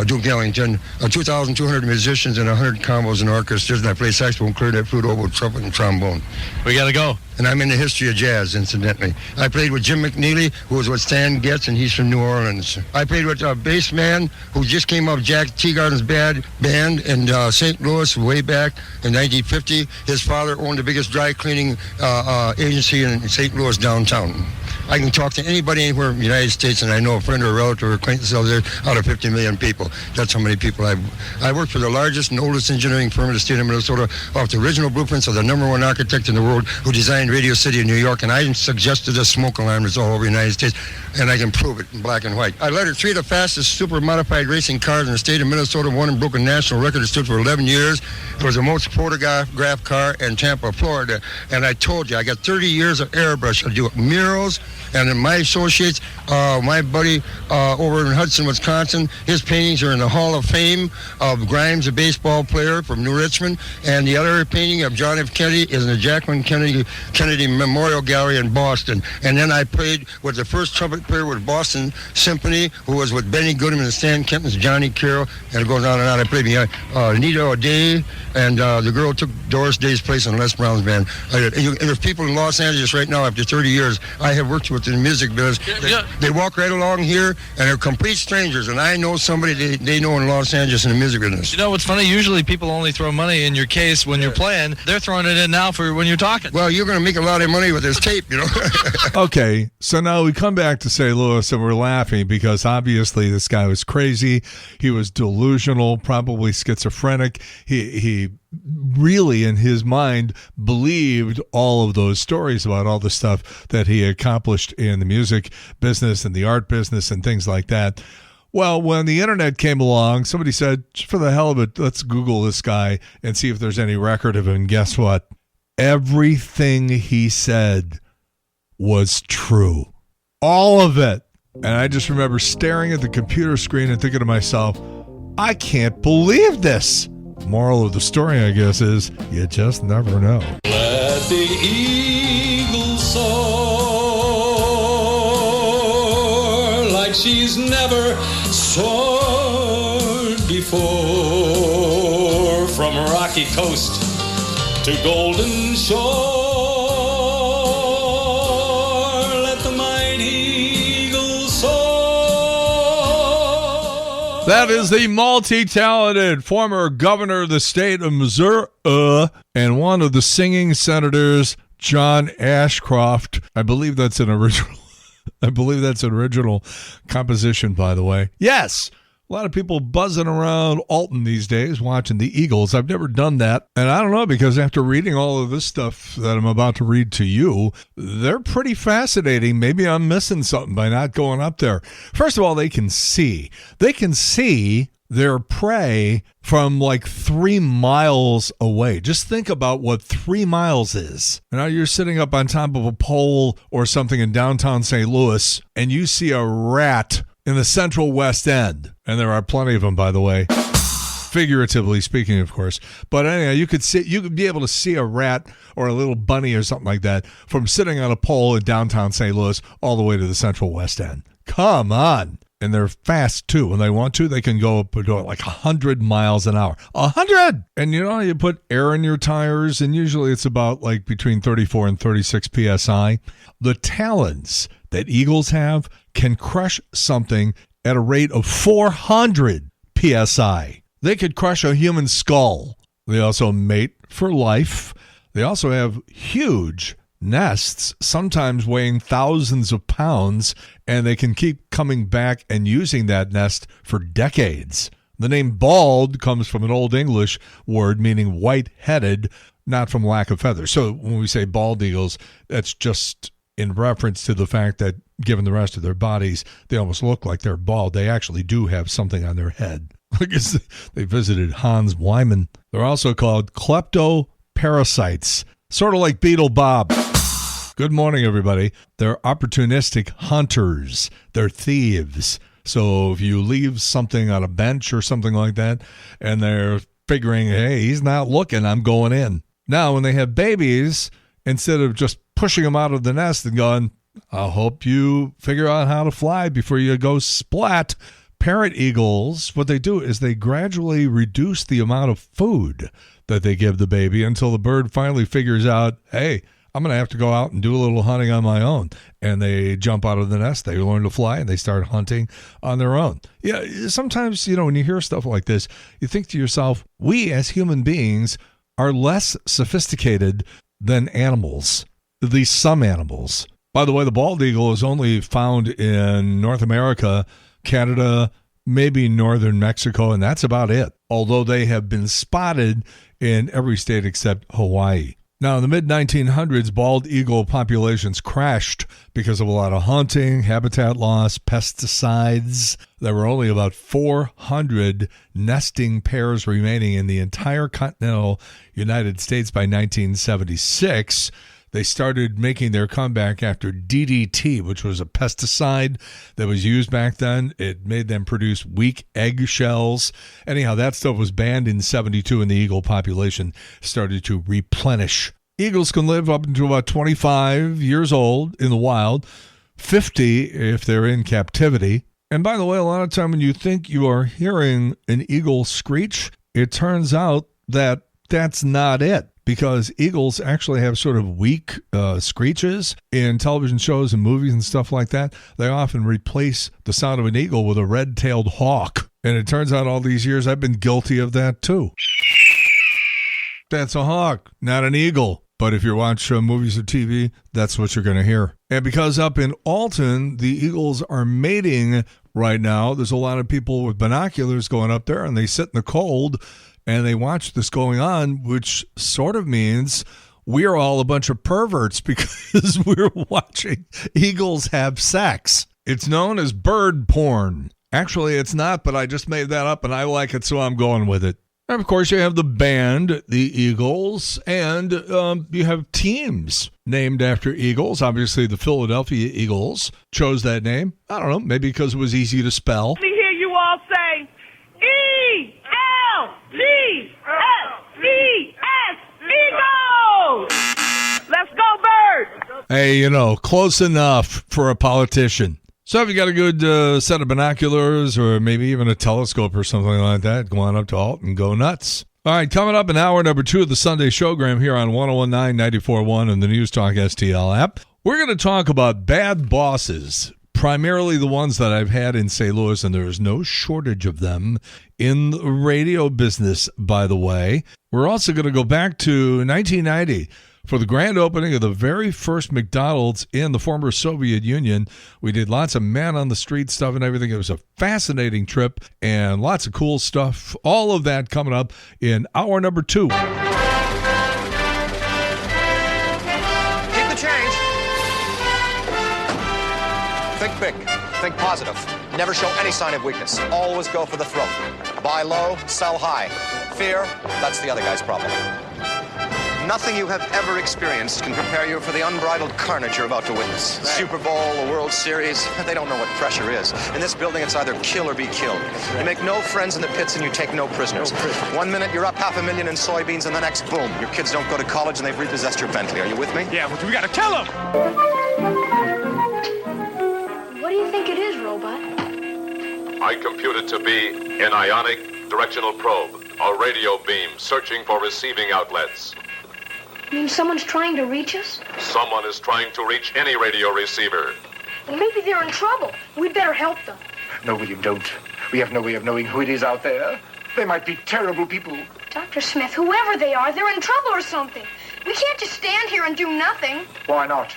Duke Ellington. 2,200 musicians and 100 combos and orchestras, and I played saxophone, clarinet, flute, oboe, trumpet, and trombone. We got to go. And I'm in the history of jazz, incidentally. I played with Jim McNeely, who was with Stan Getz, and he's from New Orleans. I played with a bass man who just came up, Jack Teagarden's band in St. Louis way back in 1950. His father owned the biggest dry cleaning agency in St. Louis downtown. I can talk to anybody anywhere in the United States, and I know a friend or a relative or acquaintance out there out of 50 million people. That's how many people I worked for the largest and oldest engineering firm in the state of Minnesota, off the original blueprints of the #1 architect in the world who designed Radio City in New York, and I suggested a smoke alarm that's all over the United States, and I can prove it in black and white. I led 3 of the fastest super modified racing cars in the state of Minnesota, won and broke a national record. It stood for 11 years. It was the most photographed car in Tampa, Florida, and I told you, I got 30 years of airbrush. I do murals, and then my associates, my buddy over in Hudson, Wisconsin, his paintings are in the Hall of Fame of Grimes, a baseball player from New Richmond, and the other painting of John F. Kennedy is in the Jacqueline Kennedy Memorial Gallery in Boston. And then I played with the first trumpet player with Boston Symphony, who was with Benny Goodman and Stan Kenton's Johnny Carroll, and it goes on and on. I played Nita O'Day, and the girl took Doris Day's place in Les Brown's band. And there's people in Los Angeles right now, after 30 years, I have worked with in the music business. They walk right along here, and they're complete strangers, and I know somebody they know in Los Angeles in the music business. You know what's funny? Usually people only throw money in your case when you're playing. They're throwing it in now for when you're talking. Well, you're going to make a lot of money with this tape, you know. Okay, so now we come back to St. Louis, and we're laughing because obviously this guy was crazy. He was delusional, probably schizophrenic. He really, in his mind, believed all of those stories about all the stuff that he accomplished in the music business and the art business and things like that. Well, when the internet came along, somebody said, for the hell of it, let's Google this guy and see if there's any record of him. And guess what? Everything he said was true. All of it. And I just remember staring at the computer screen and thinking to myself, I can't believe this. Moral of the story, I guess, is you just never know. Let the eagle soar like she's never soared before, from rocky coast to golden shore. Let the mighty eagle soar. That is the multi-talented former governor of the state of Missouri and one of the singing senators, John Ashcroft. I believe that's an original. Composition, by the way. Yes. A lot of people buzzing around Alton these days watching the Eagles. I've never done that. And I don't know, because after reading all of this stuff that I'm about to read to you, they're pretty fascinating. Maybe I'm missing something by not going up there. First of all, they can see. They can see their prey from like 3 miles away. Just think about what 3 miles is. Now you're sitting up on top of a pole or something in downtown St. Louis, and you see a rat in the Central West End. And there are plenty of them, by the way. Figuratively speaking, of course. But anyhow, you could be able to see a rat or a little bunny or something like that from sitting on a pole in downtown St. Louis all the way to the Central West End. Come on. And they're fast, too. When they want to, they can go up like 100 miles an hour. 100! And you know, you put air in your tires, and usually it's about like between 34 and 36 PSI. The talons that eagles have can crush something at a rate of 400 PSI. They could crush a human skull. They also mate for life. They also have huge nests, sometimes weighing thousands of pounds, and they can keep coming back and using that nest for decades. The name bald comes from an Old English word meaning white-headed, not from lack of feathers. So when we say bald eagles, that's just in reference to the fact that given the rest of their bodies, they almost look like they're bald. They actually do have something on their head. They visited Hans Wyman. They're also called kleptoparasites, sort of like Beetle Bob. Good morning, everybody. They're opportunistic hunters. They're thieves. So if you leave something on a bench or something like that, and they're figuring, hey, he's not looking, I'm going in. Now, when they have babies, instead of just pushing them out of the nest and going, I hope you figure out how to fly before you go splat, parent eagles, what they do is they gradually reduce the amount of food that they give the baby until the bird finally figures out, hey, I'm going to have to go out and do a little hunting on my own. And they jump out of the nest, they learn to fly, and they start hunting on their own. Yeah, sometimes, you know, when you hear stuff like this, you think to yourself, we as human beings are less sophisticated than animals, at least some animals. By the way, the bald eagle is only found in North America, Canada, maybe northern Mexico, and that's about it, although they have been spotted in every state except Hawaii. Now, in the mid-1900s, bald eagle populations crashed because of a lot of hunting, habitat loss, pesticides. There were only about 400 nesting pairs remaining in the entire continental United States by 1976. They started making their comeback after DDT, which was a pesticide that was used back then. It made them produce weak eggshells. Anyhow, that stuff was banned in 72, and the eagle population started to replenish. Eagles can live up until about 25 years old in the wild, 50 if they're in captivity. And by the way, a lot of time when you think you are hearing an eagle screech, it turns out that that's not it. Because eagles actually have sort of weak screeches in television shows and movies and stuff like that. They often replace the sound of an eagle with a red-tailed hawk. And it turns out all these years I've been guilty of that too. That's a hawk, not an eagle. But if you watch movies or TV, that's what you're going to hear. And because up in Alton, the eagles are mating right now, there's a lot of people with binoculars going up there, and they sit in the cold and they watch this going on, which sort of means we're all a bunch of perverts because we're watching eagles have sex. It's known as bird porn. Actually, it's not, but I just made that up, and I like it, so I'm going with it. And, of course, you have the band, the Eagles, and you have teams named after eagles. Obviously, the Philadelphia Eagles chose that name. I don't know, maybe because it was easy to spell. Let me hear you all say, E-L-G-S-E-S, Eagles! Let's go, Birds! Hey, close enough for a politician. So if you got a good set of binoculars or maybe even a telescope or something like that, go on up to Alton and go nuts. All right, coming up in hour number 2 of the Sunday Showgram here on 101.9, 94.1 and the News Talk STL app. We're going to talk about bad bosses, primarily the ones that I've had in St. Louis, and there is no shortage of them in the radio business, by the way. We're also going to go back to 1990 for the grand opening of the very first McDonald's in the former Soviet Union. We did lots of man-on-the-street stuff and everything. It was a fascinating trip and lots of cool stuff. All of that coming up in hour number 2. Keep the change. Think big. Think positive. Never show any sign of weakness. Always go for the throat. Buy low, sell high. Fear, that's the other guy's problem. Nothing you have ever experienced can prepare you for the unbridled carnage you're about to witness. Right. Super Bowl, the World Series, they don't know what pressure is. In this building, it's either kill or be killed. Right. You make no friends in the pits and you take no prisoners. 1 minute, you're up $500,000 in soybeans, and the next, boom, your kids don't go to college and they've repossessed your Bentley. Are you with me? Yeah, but we gotta kill them! What do you think it is, Robot? I compute it to be an ionic directional probe, a radio beam searching for receiving outlets. You mean someone's trying to reach us? Someone is trying to reach any radio receiver. Well, maybe they're in trouble. We'd better help them. No, William, don't. We have no way of knowing who it is out there. They might be terrible people. Dr. Smith, whoever they are, they're in trouble or something. We can't just stand here and do nothing. Why not?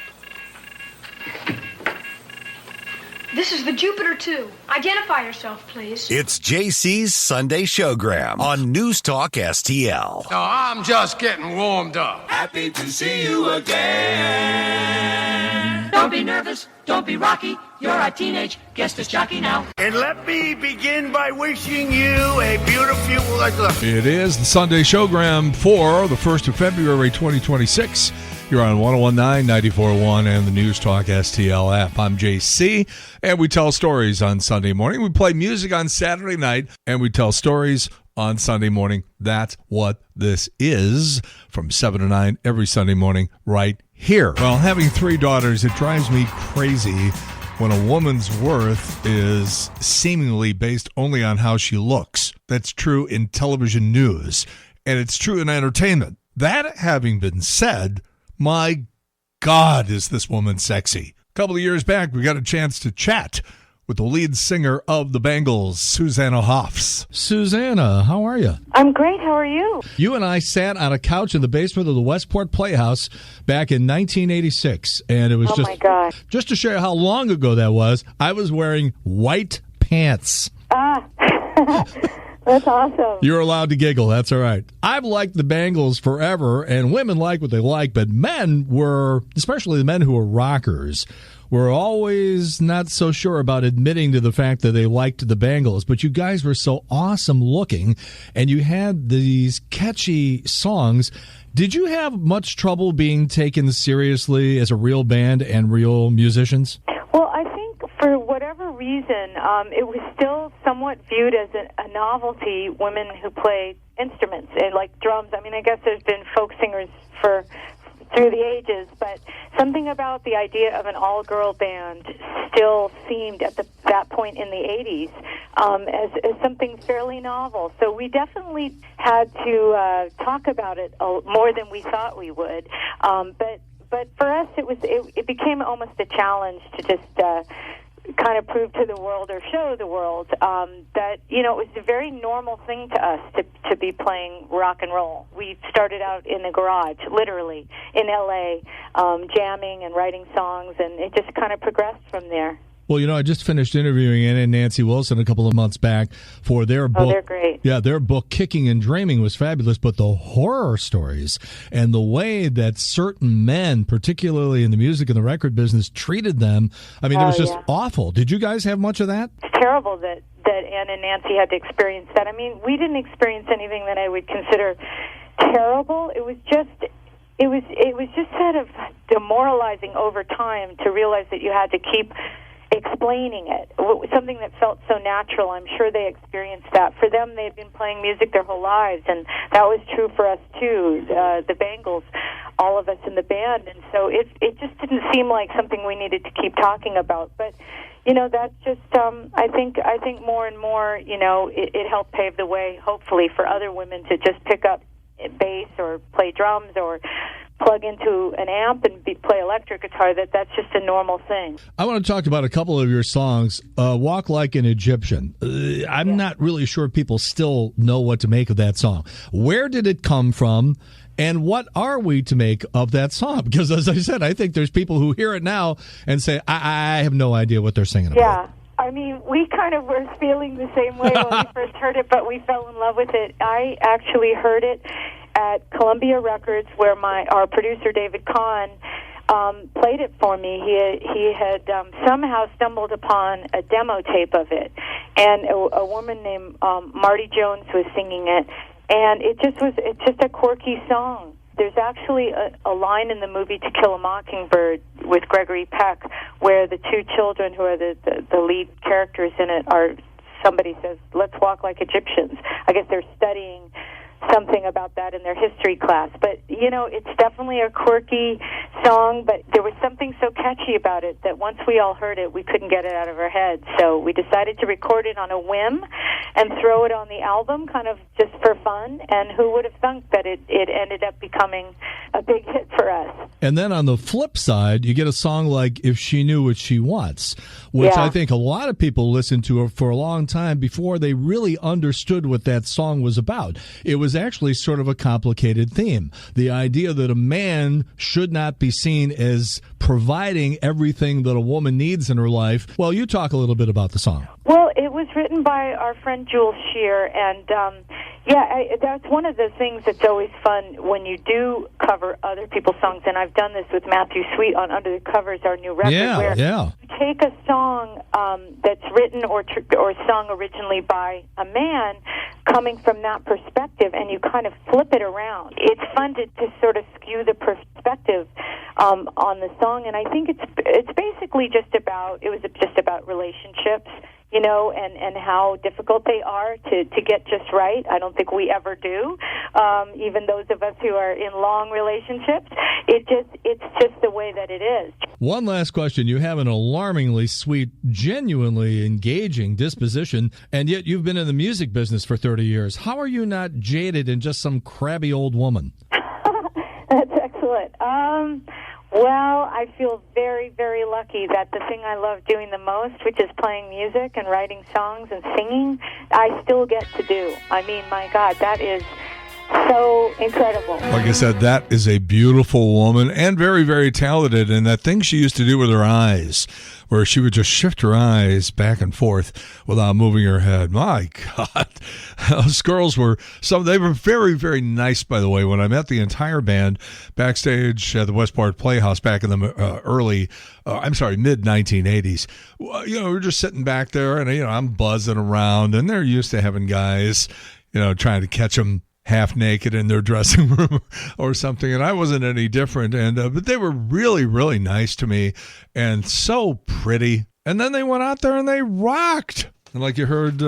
This is the Jupiter 2. Identify yourself, please. It's JC's Sunday Showgram on News Talk STL. No, I'm just getting warmed up. Happy to see you again. Don't be nervous. Don't be rocky. You're a teenage guest disc jockey now. And let me begin by wishing you a beautiful... It is the Sunday Showgram for the 1st of February, 2026. You're on 101.9, 94.1, and the News Talk STL app. I'm JC, and we tell stories on Sunday morning. We play music on Saturday night, and we tell stories on Sunday morning. That's what this is, from 7 to 9 every Sunday morning right here. Well, having 3 daughters, it drives me crazy when a woman's worth is seemingly based only on how she looks. That's true in television news, and it's true in entertainment. That having been said, my God, is this woman sexy. A couple of years back, we got a chance to chat with the lead singer of the Bangles, Susanna Hoffs. Susanna, how are you? I'm great. How are you? You and I sat on a couch in the basement of the Westport Playhouse back in 1986, and it was my God. Just to show you how long ago that was, I was wearing white pants. That's awesome. You're allowed to giggle. That's all right. I've liked the Bangles forever, and women like what they like, but men were, especially the men who were rockers, were always not so sure about admitting to the fact that they liked the Bangles. But you guys were so awesome looking, and you had these catchy songs. Did you have much trouble being taken seriously as a real band and real musicians? Well, I think for whatever reason, it was still somewhat viewed as a novelty, women who play instruments, and like drums. I mean, I guess there's been folk singers through the ages, but something about the idea of an all-girl band still seemed at that point in the 80s as something fairly novel. So we definitely had to talk about it more than we thought we would. But for us, it became almost a challenge to just kind of prove to the world or show the world that, you know, it was a very normal thing to us to be playing rock and roll. We started out in the garage, literally, in L.A., jamming and writing songs, and it just kind of progressed from there. Well, you know, I just finished interviewing Ann and Nancy Wilson a couple of months back for their book. Oh, they're great. Yeah, their book, Kicking and Dreaming, was fabulous, but the horror stories and the way that certain men, particularly in the music and the record business, treated them, I mean, it was just awful. Did you guys have much of that? It's terrible that Ann and Nancy had to experience that. I mean, we didn't experience anything that I would consider terrible. It was just sort of demoralizing over time to realize that you had to keep explaining it, something that felt so natural. I'm sure they experienced that. For them, they've been playing music their whole lives, and that was true for us too, the Bangles, all of us in the band, and so it just didn't seem like something we needed to keep talking about. But you know, that's just I think more and more, you know, it helped pave the way, hopefully, for other women to just pick up bass or play drums or plug into an amp and play electric guitar. That's just a normal thing. I want to talk about a couple of your songs. Walk Like an Egyptian. I'm not really sure people still know what to make of that song. Where did it come from, and what are we to make of that song? Because, as I said, I think there's people who hear it now and say, I have no idea what they're singing about. Yeah. I mean, we kind of were feeling the same way when we first heard it, but we fell in love with it. I actually heard it at Columbia Records, where our producer David Kahn played it for me. He had somehow stumbled upon a demo tape of it, and a woman named Marty Jones was singing it, and it's just a quirky song. There's actually a line in the movie To Kill a Mockingbird with Gregory Peck where the two children who are the lead characters in it somebody says, "Let's walk like Egyptians." I guess they're studying something about that in their history class. But, you know, it's definitely a quirky song, but there was something so catchy about it that once we all heard it, we couldn't get it out of our heads. So we decided to record it on a whim and throw it on the album, kind of just for fun. And who would have thunk that it ended up becoming a big hit for us. And then on the flip side, you get a song like If She Knew What She Wants, which I think a lot of people listened to for a long time before they really understood what that song was about. It was actually sort of a complicated theme. The idea that a man should not be seen as providing everything that a woman needs in her life. Well, you talk a little bit about the song. Well, it was written by our friend Jules Shear, and that's one of the things that's always fun when you do cover other people's songs, and I've done this with Matthew Sweet on Under the Covers, our new record, where you take a song that's written or sung originally by a man coming from that perspective, and you kind of flip it around. It's fun to sort of skew the perspective on the song, and I think it's basically just about relationships, you know, and how difficult they are to get just right. I don't think we ever do, even those of us who are in long relationships. It's just the way that it is. One last question. You have an alarmingly sweet, genuinely engaging disposition, and yet you've been in the music business for 30 years. How are you not jaded and just some crabby old woman? That's excellent. Well, I feel very, very lucky that the thing I love doing the most, which is playing music and writing songs and singing, I still get to do. I mean, my God, that is so incredible. Like I said, that is a beautiful woman and very, very talented. And that thing she used to do with her eyes, where she would just shift her eyes back and forth without moving her head. My God. Those girls they were very, very nice, by the way. When I met the entire band backstage at the Westport Playhouse back in the mid-1980s, we're just sitting back there and, I'm buzzing around, and they're used to having guys, trying to catch them half naked in their dressing room or something, and I wasn't any different. And but they were really, really nice to me and so pretty. And then they went out there and they rocked. And like you heard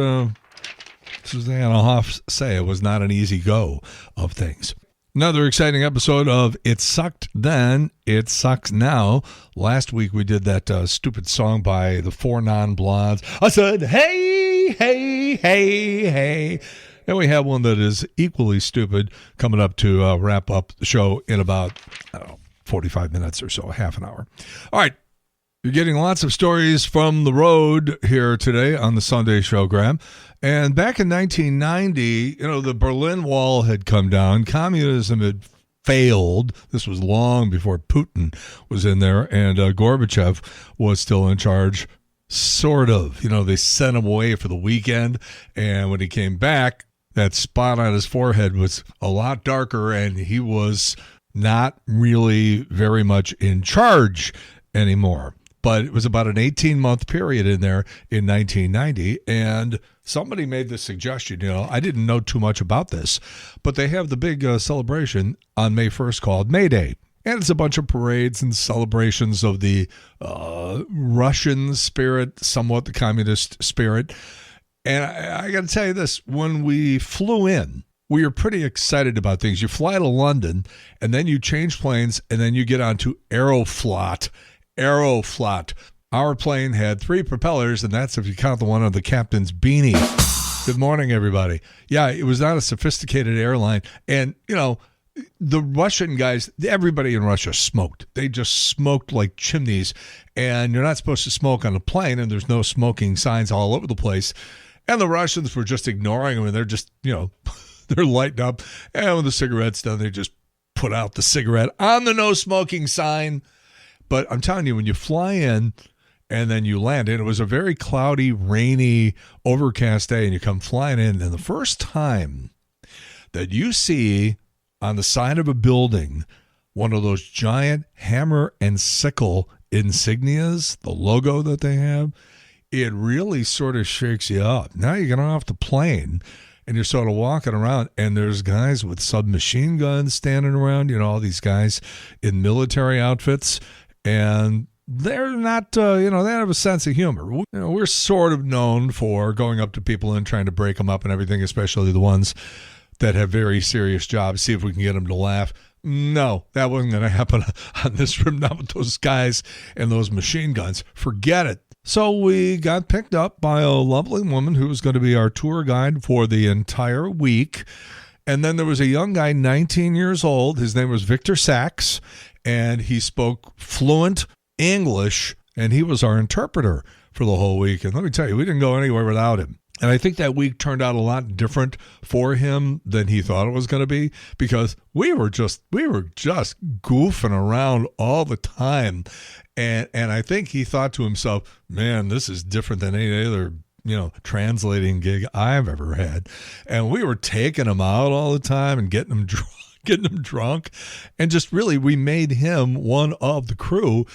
Susanna Hoff say, it was not an easy go of things. Another exciting episode of It Sucked Then, It Sucks Now. Last week we did that stupid song by the Four Non-Blondes. I said, hey, hey, hey, hey. And we have one that is equally stupid coming up to wrap up the show in about, 45 minutes or so, half an hour. All right. You're getting lots of stories from the road here today on the Sunday Showgram. And back in 1990, the Berlin Wall had come down. Communism had failed. This was long before Putin was in there, and Gorbachev was still in charge. Sort of. They sent him away for the weekend, and when he came back, that spot on his forehead was a lot darker, and he was not really very much in charge anymore. But it was about an 18-month period in there in 1990, and somebody made the suggestion, I didn't know too much about this, but they have the big celebration on May 1st called May Day. And it's a bunch of parades and celebrations of the Russian spirit, somewhat the communist spirit. And I got to tell you this, when we flew in, we were pretty excited about things. You fly to London, and then you change planes, and then you get onto Aeroflot. Our plane had 3 propellers, and that's if you count the one on the captain's beanie. Good morning, everybody. Yeah, it was not a sophisticated airline. And, the Russian guys, everybody in Russia smoked. They just smoked like chimneys. And you're not supposed to smoke on a plane, and there's no smoking signs all over the place. And the Russians were just ignoring them, and they're just, they're lighting up. And when the cigarette's done, they just put out the cigarette on the no smoking sign. But I'm telling you, when you fly in and then you land, and it was a very cloudy, rainy, overcast day, and you come flying in, and the first time that you see on the side of a building one of those giant hammer and sickle insignias, the logo that they have, it really sort of shakes you up. Now you get off the plane, and you're sort of walking around, and there's guys with submachine guns standing around, all these guys in military outfits, and they're not, they have a sense of humor. We're sort of known for going up to people and trying to break them up and everything, especially the ones that have very serious jobs, see if we can get them to laugh. No, that wasn't going to happen on this trip, not with those guys and those machine guns. Forget it. So we got picked up by a lovely woman who was going to be our tour guide for the entire week. And then there was a young guy, 19 years old. His name was Victor Sachs, and he spoke fluent English, and he was our interpreter for the whole week. And let me tell you, we didn't go anywhere without him. And I think that week turned out a lot different for him than he thought it was going to be, because we were just goofing around all the time. And I think he thought to himself, man, this is different than any other, translating gig I've ever had. And we were taking him out all the time and getting him drunk. And just really, we made him one of the crew.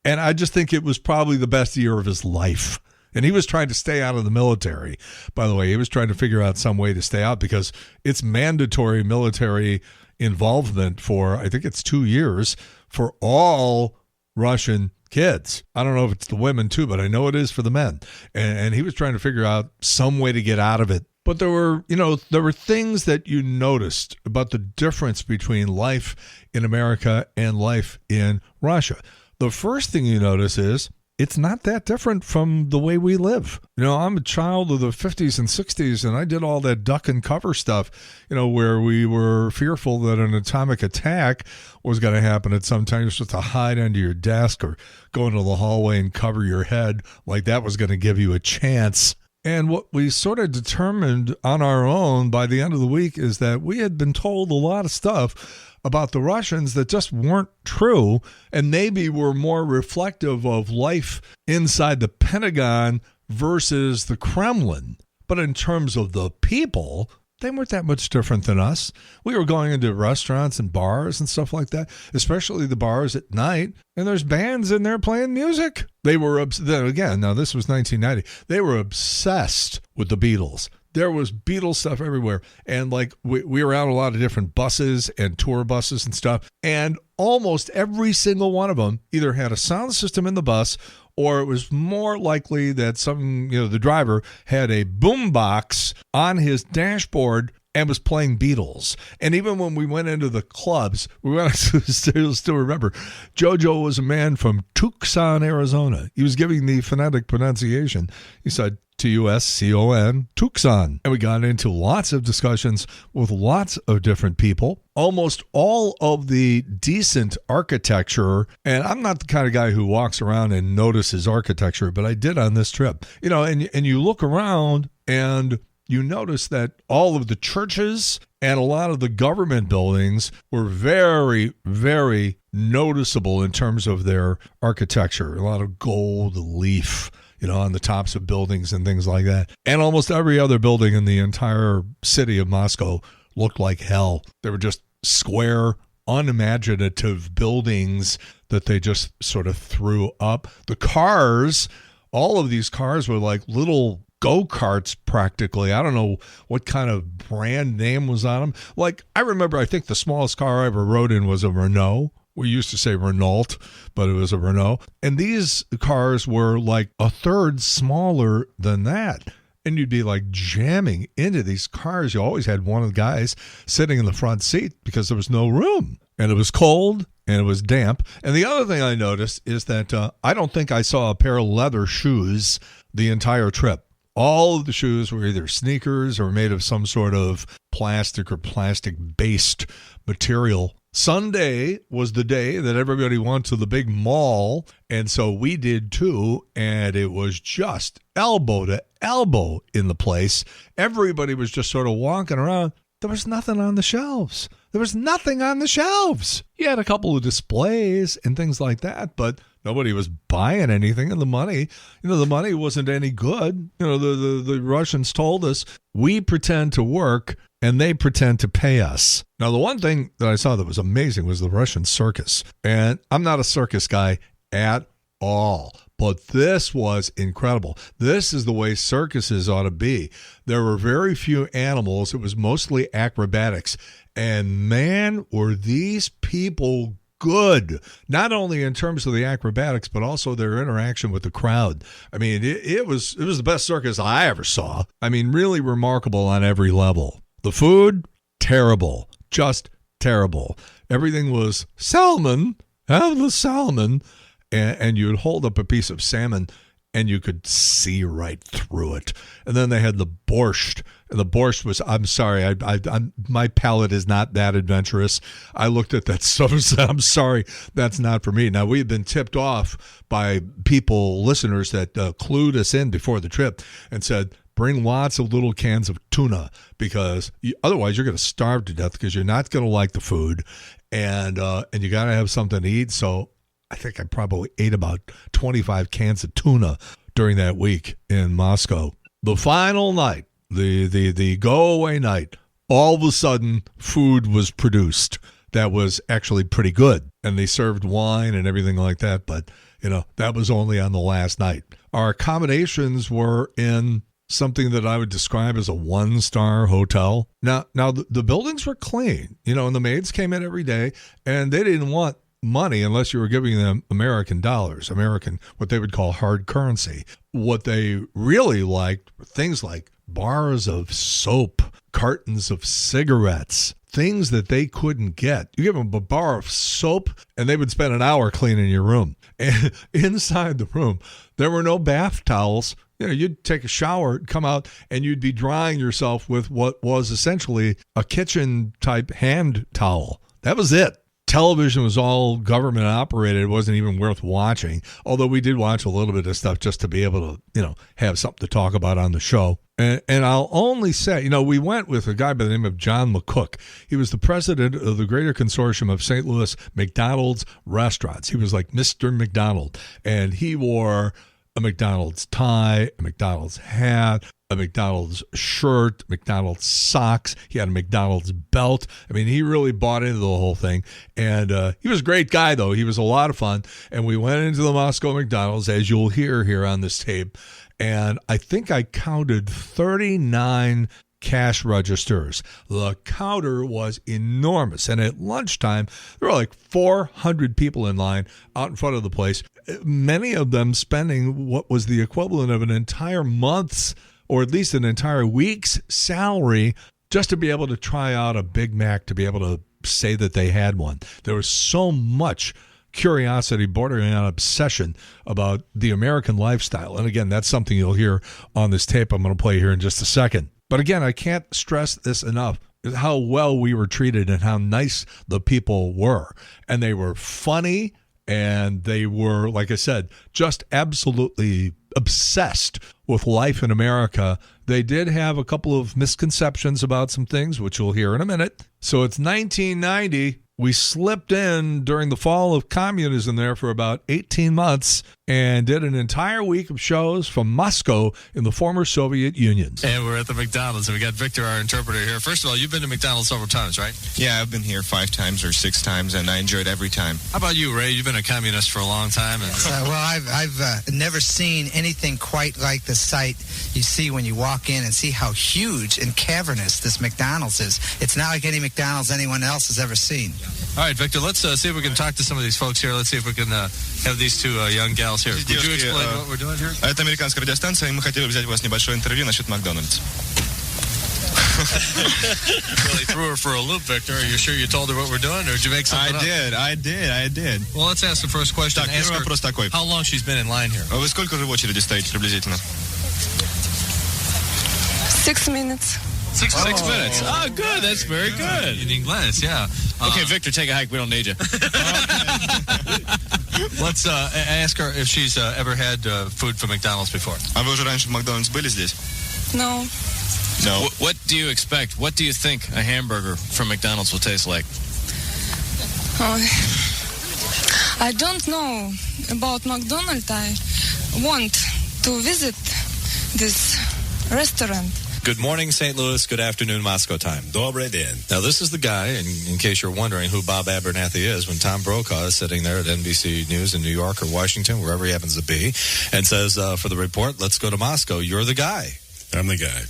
And I just think it was probably the best year of his life. And he was trying to stay out of the military, by the way. He was trying to figure out some way to stay out, because it's mandatory military involvement for, I think it's 2 years, for all Russian kids. I don't know if it's the women too, but I know it is for the men. And he was trying to figure out some way to get out of it. But there were things that you noticed about the difference between life in America and life in Russia. The first thing you notice is it's not that different from the way we live. I'm a child of the 50s and 60s, and I did all that duck and cover stuff, where we were fearful that an atomic attack was going to happen at some time. You're supposed to hide under your desk or go into the hallway and cover your head like that was going to give you a chance. And what we sort of determined on our own by the end of the week is that we had been told a lot of stuff about the Russians that just weren't true and maybe were more reflective of life inside the Pentagon versus the Kremlin. But in terms of the people, they weren't that much different than us. We were going into restaurants and bars and stuff like that, especially the bars at night, and there's bands in there playing music. They were, again, now this was 1990, they were obsessed with the Beatles. There was Beatles stuff everywhere, and we were out a lot of different buses and tour buses and stuff, and almost every single one of them either had a sound system in the bus, or it was more likely that the driver had a boombox on his dashboard and was playing Beatles. And even when we went into the clubs, I still remember, JoJo was a man from Tucson, Arizona. He was giving the phonetic pronunciation. He said, Tucson, Tucson. And we got into lots of discussions with lots of different people. Almost all of the decent architecture, and I'm not the kind of guy who walks around and notices architecture, but I did on this trip. And you look around and you notice that all of the churches and a lot of the government buildings were very, very noticeable in terms of their architecture. A lot of gold leaf, on the tops of buildings and things like that. And almost every other building in the entire city of Moscow looked like hell. They were just square, unimaginative buildings that they just sort of threw up. The cars, all of these cars were like little go-karts practically. I don't know what kind of brand name was on them. I remember, I think the smallest car I ever rode in was a Renault. We used to say Renault, but it was a Renault. And these cars were like a third smaller than that. And you'd be jamming into these cars. You always had one of the guys sitting in the front seat because there was no room. And it was cold and it was damp. And the other thing I noticed is that I don't think I saw a pair of leather shoes the entire trip. All of the shoes were either sneakers or made of some sort of plastic or plastic-based material. Sunday was the day that everybody went to the big mall, and so we did too, and it was just elbow to elbow in the place. Everybody was just sort of walking around. There was nothing on the shelves. You had a couple of displays and things like that, but nobody was buying anything, and the money wasn't any good. The Russians told us, we pretend to work and they pretend to pay us. Now, the one thing that I saw that was amazing was the Russian circus. And I'm not a circus guy at all, but this was incredible. This is the way circuses ought to be. There were very few animals. It was mostly acrobatics. And man, were these people good, not only in terms of the acrobatics, but also their interaction with the crowd. I mean, it was the best circus I ever saw. I mean, really remarkable on every level. The food, terrible, just terrible. Everything was salmon, have the salmon, and you'd hold up a piece of salmon and you could see right through it. And then they had the borscht. And the borscht was, I'm sorry, my palate is not that adventurous. I looked at that stuff and said, I'm sorry, that's not for me. Now, we had been tipped off by listeners that clued us in before the trip and said, bring lots of little cans of tuna because otherwise you're going to starve to death because you're not going to like the food and you got to have something to eat. So I think I probably ate about 25 cans of tuna during that week in Moscow. The final night, the go-away night, all of a sudden food was produced that was actually pretty good. And they served wine and everything like that. But, that was only on the last night. Our accommodations were in something that I would describe as a one-star hotel. Now the buildings were clean, and the maids came in every day, and they didn't want money unless you were giving them American dollars, what they would call hard currency. What they really liked were things like bars of soap, cartons of cigarettes, things that they couldn't get. You give them a bar of soap, and they would spend an hour cleaning your room. And inside the room, there were no bath towels. You'd take a shower, come out, and you'd be drying yourself with what was essentially a kitchen-type hand towel. That was it. Television was all government operated. It wasn't even worth watching, although we did watch a little bit of stuff just to be able to, have something to talk about on the show. And I'll only say, we went with a guy by the name of John McCook. He was the president of the Greater Consortium of St. Louis McDonald's restaurants. He was like Mr. McDonald, and he wore a McDonald's tie, a McDonald's hat, a McDonald's shirt, McDonald's socks. He had a McDonald's belt. I mean, he really bought into the whole thing. And he was a great guy, though. He was a lot of fun. And we went into the Moscow McDonald's, as you'll hear here on this tape. And I think I counted 39 cash registers. The counter was enormous. And at lunchtime, there were like 400 people in line out in front of the place, many of them spending what was the equivalent of an entire month's, or at least an entire week's salary, just to be able to try out a Big Mac, to be able to say that they had one. There was so much curiosity, bordering on obsession about the American lifestyle. And again, that's something you'll hear on this tape I'm going to play here in just a second. But again, I can't stress this enough, how well we were treated and how nice the people were. And they were funny, and they were, like I said, just absolutely obsessed with life in America. They did have a couple of misconceptions about some things, which you'll hear in a minute. So it's 1990. We slipped in during the fall of communism there for about 18 months and did an entire week of shows from Moscow in the former Soviet Union. And we're at the McDonald's, and we got Victor, our interpreter, here. First of all, you've been to McDonald's several times, right? Yeah, I've been here 5 times or 6 times, and I enjoyed every time. How about you, Ray? You've been a communist for a long time. And I've never seen anything quite like the sight you see when you walk in and see how huge and cavernous this McDonald's is. It's not like any McDonald's anyone else has ever seen. All right, Victor, let's see if we can talk to some of these folks here. Let's see if we can have these two young gals here. Would you explain what we're doing here? Это американская радиостанция, и мы хотели взять у вас небольшое интервью насчет Макдональдс. Really threw her for a loop, Victor. Are you sure you told her what we're doing, or did you make something up? I did. Well, let's ask the first question. Так, первый вопрос такой. How long she's been in line here? Вы сколько уже в очереди стоите приблизительно? 6 minutes. Six minutes. Oh, good. That's very good. In English, yeah. Okay, Victor, take a hike. We don't need you. Let's ask her if she's ever had food from McDonald's before. А вы уже раньше в Макдональдс были здесь? No. No. What do you expect? What do you think a hamburger from McDonald's will taste like? I don't know about McDonald's. I want to visit this restaurant. Good morning, St. Louis. Good afternoon, Moscow time. Добрый день. Now, this is the guy, in case you're wondering who Bob Abernathy is, when Tom Brokaw is sitting there at NBC News in New York or Washington, wherever he happens to be, and says, for the report, let's go to Moscow. You're the guy. I'm the guy.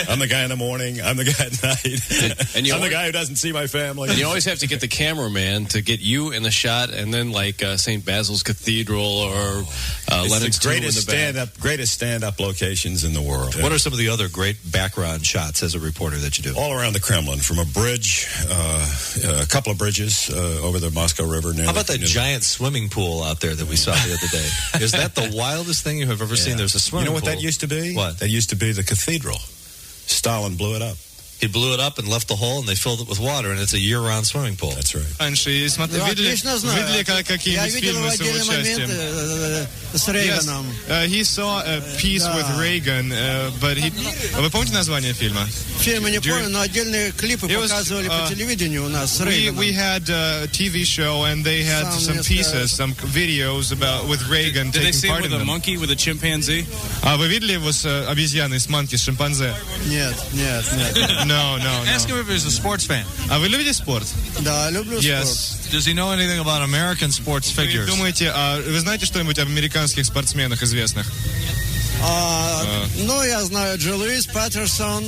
I'm the guy in the morning. I'm the guy at night. And I'm the guy who doesn't see my family. And you always have to get the cameraman to get you in the shot, and then like St. Basil's Cathedral or Lenin's Tomb in the back. Greatest stand-up locations in the world. What are some of the other great background shots as a reporter that you do? All around the Kremlin, from a bridge, a couple of bridges over the Moscow River. How about that giant swimming pool out there that we saw the other day? Is that the wildest thing you have ever seen? There's a swimming pool. You know what that used to be? What? That used to be the cathedral. Stalin blew it up. He blew it up and left the hole, and they filled it with water, and it's a year-round swimming pool. That's right. Раньше, видели какие-нибудь фильмы с его участием? С Рейганом. He saw a piece with Reagan, but вы помните название фильма? Фильмы не помню, но отдельные клипы показывали по телевидению у нас с Рейганом. We had a TV show, and they had some pieces, some videos with Reagan taking part in them. Did they see with a monkey, with a chimpanzee? Вы видели его с обезьяной, с monkey, с шимпанзе? Нет. No. Ask him if he's a sports fan. А вы любите спорт? Да, люблю спорт. Does he know anything about American sports figures? Вы знаете что-нибудь об американских спортсменах известных? Я знаю Джо Луис Паттерсон.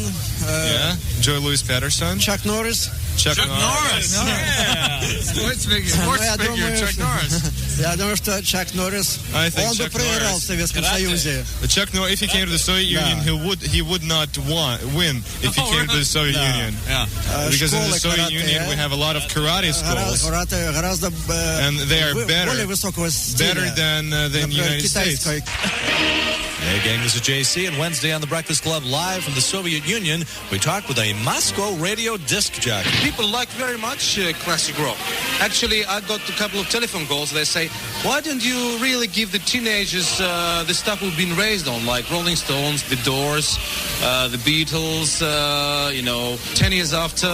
Джо Луис Паттерсон. Chuck Norris. Chuck Norris. Yeah. Sports figure. Chuck Norris. Я думаю, что Chuck Norris, он бы проиграл в Советском Союзе. Chuck Norris, if he came to the Soviet Union, he would not win if he came to the Soviet Union. Yeah. Because in the Soviet Union, we have a lot of karate schools. And they are better than the United States. Hey, gang, this is JC, and Wednesday on The Breakfast Club, live from the Soviet Union, we talked with a Moscow radio disc jockey. People like very much classic rock. Actually, I got a couple of telephone calls. They say, why don't you really give the teenagers the stuff we've been raised on, like Rolling Stones, The Doors, the Beatles, 10 years after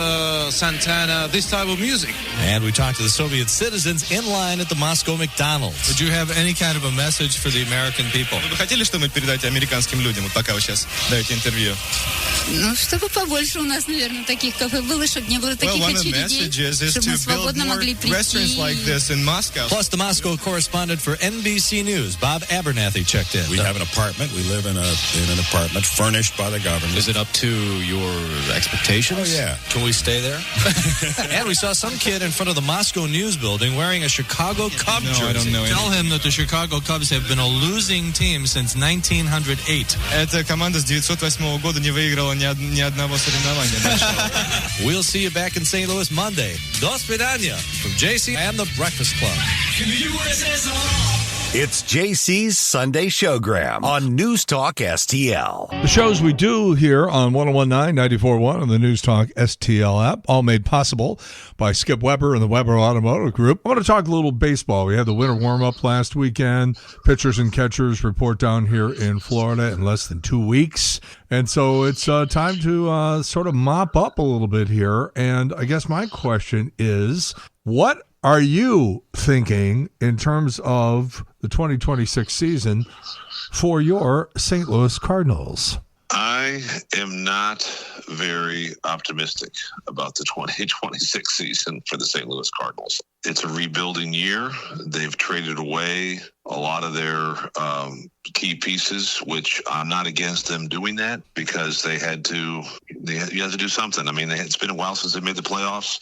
Santana, this type of music. And we talked to the Soviet citizens in line at the Moscow McDonald's. Would you have any kind of a message for the American people? Вы бы хотели что-нибудь передать американским людям, вот пока вы сейчас даете интервью? Ну, чтобы побольше у нас, наверное, таких кафе было, чтобы не было таких очередей, чтобы мы свободно могли прийти. Like this in Moscow. Plus, the Moscow correspondent for NBC News, Bob Abernathy, checked in. We have an apartment. We live in an apartment furnished by the government. Is it up to your expectations? Oh, yeah. Can we stay there? And we saw some kid in front of the Moscow News building wearing a Chicago Cubs jersey. I don't know. Tell him that the Chicago Cubs have been a losing team since 1908. Эта команда с 908 года не выиграла ни одного соревнования. We'll see you back in St. Louis Monday. До свидания from JC and the Breakfast Club. It's JC's Sunday Showgram on News Talk STL. The shows we do here on 101.9, 94.1 on the News Talk STL app, all made possible by Skip Weber and the Weber Automotive Group. I want to talk a little baseball. We had the winter warm-up last weekend. Pitchers and catchers report down here in Florida in less than 2 weeks. And so it's time to sort of mop up a little bit here. And I guess my question is, what are you thinking in terms of the 2026 season for your St. Louis Cardinals? I am not very optimistic about the 2026 season for the St. Louis Cardinals. It's a rebuilding year. They've traded away a lot of their key pieces, which I'm not against them doing that because you had to do something. I mean, it's been a while since they made the playoffs.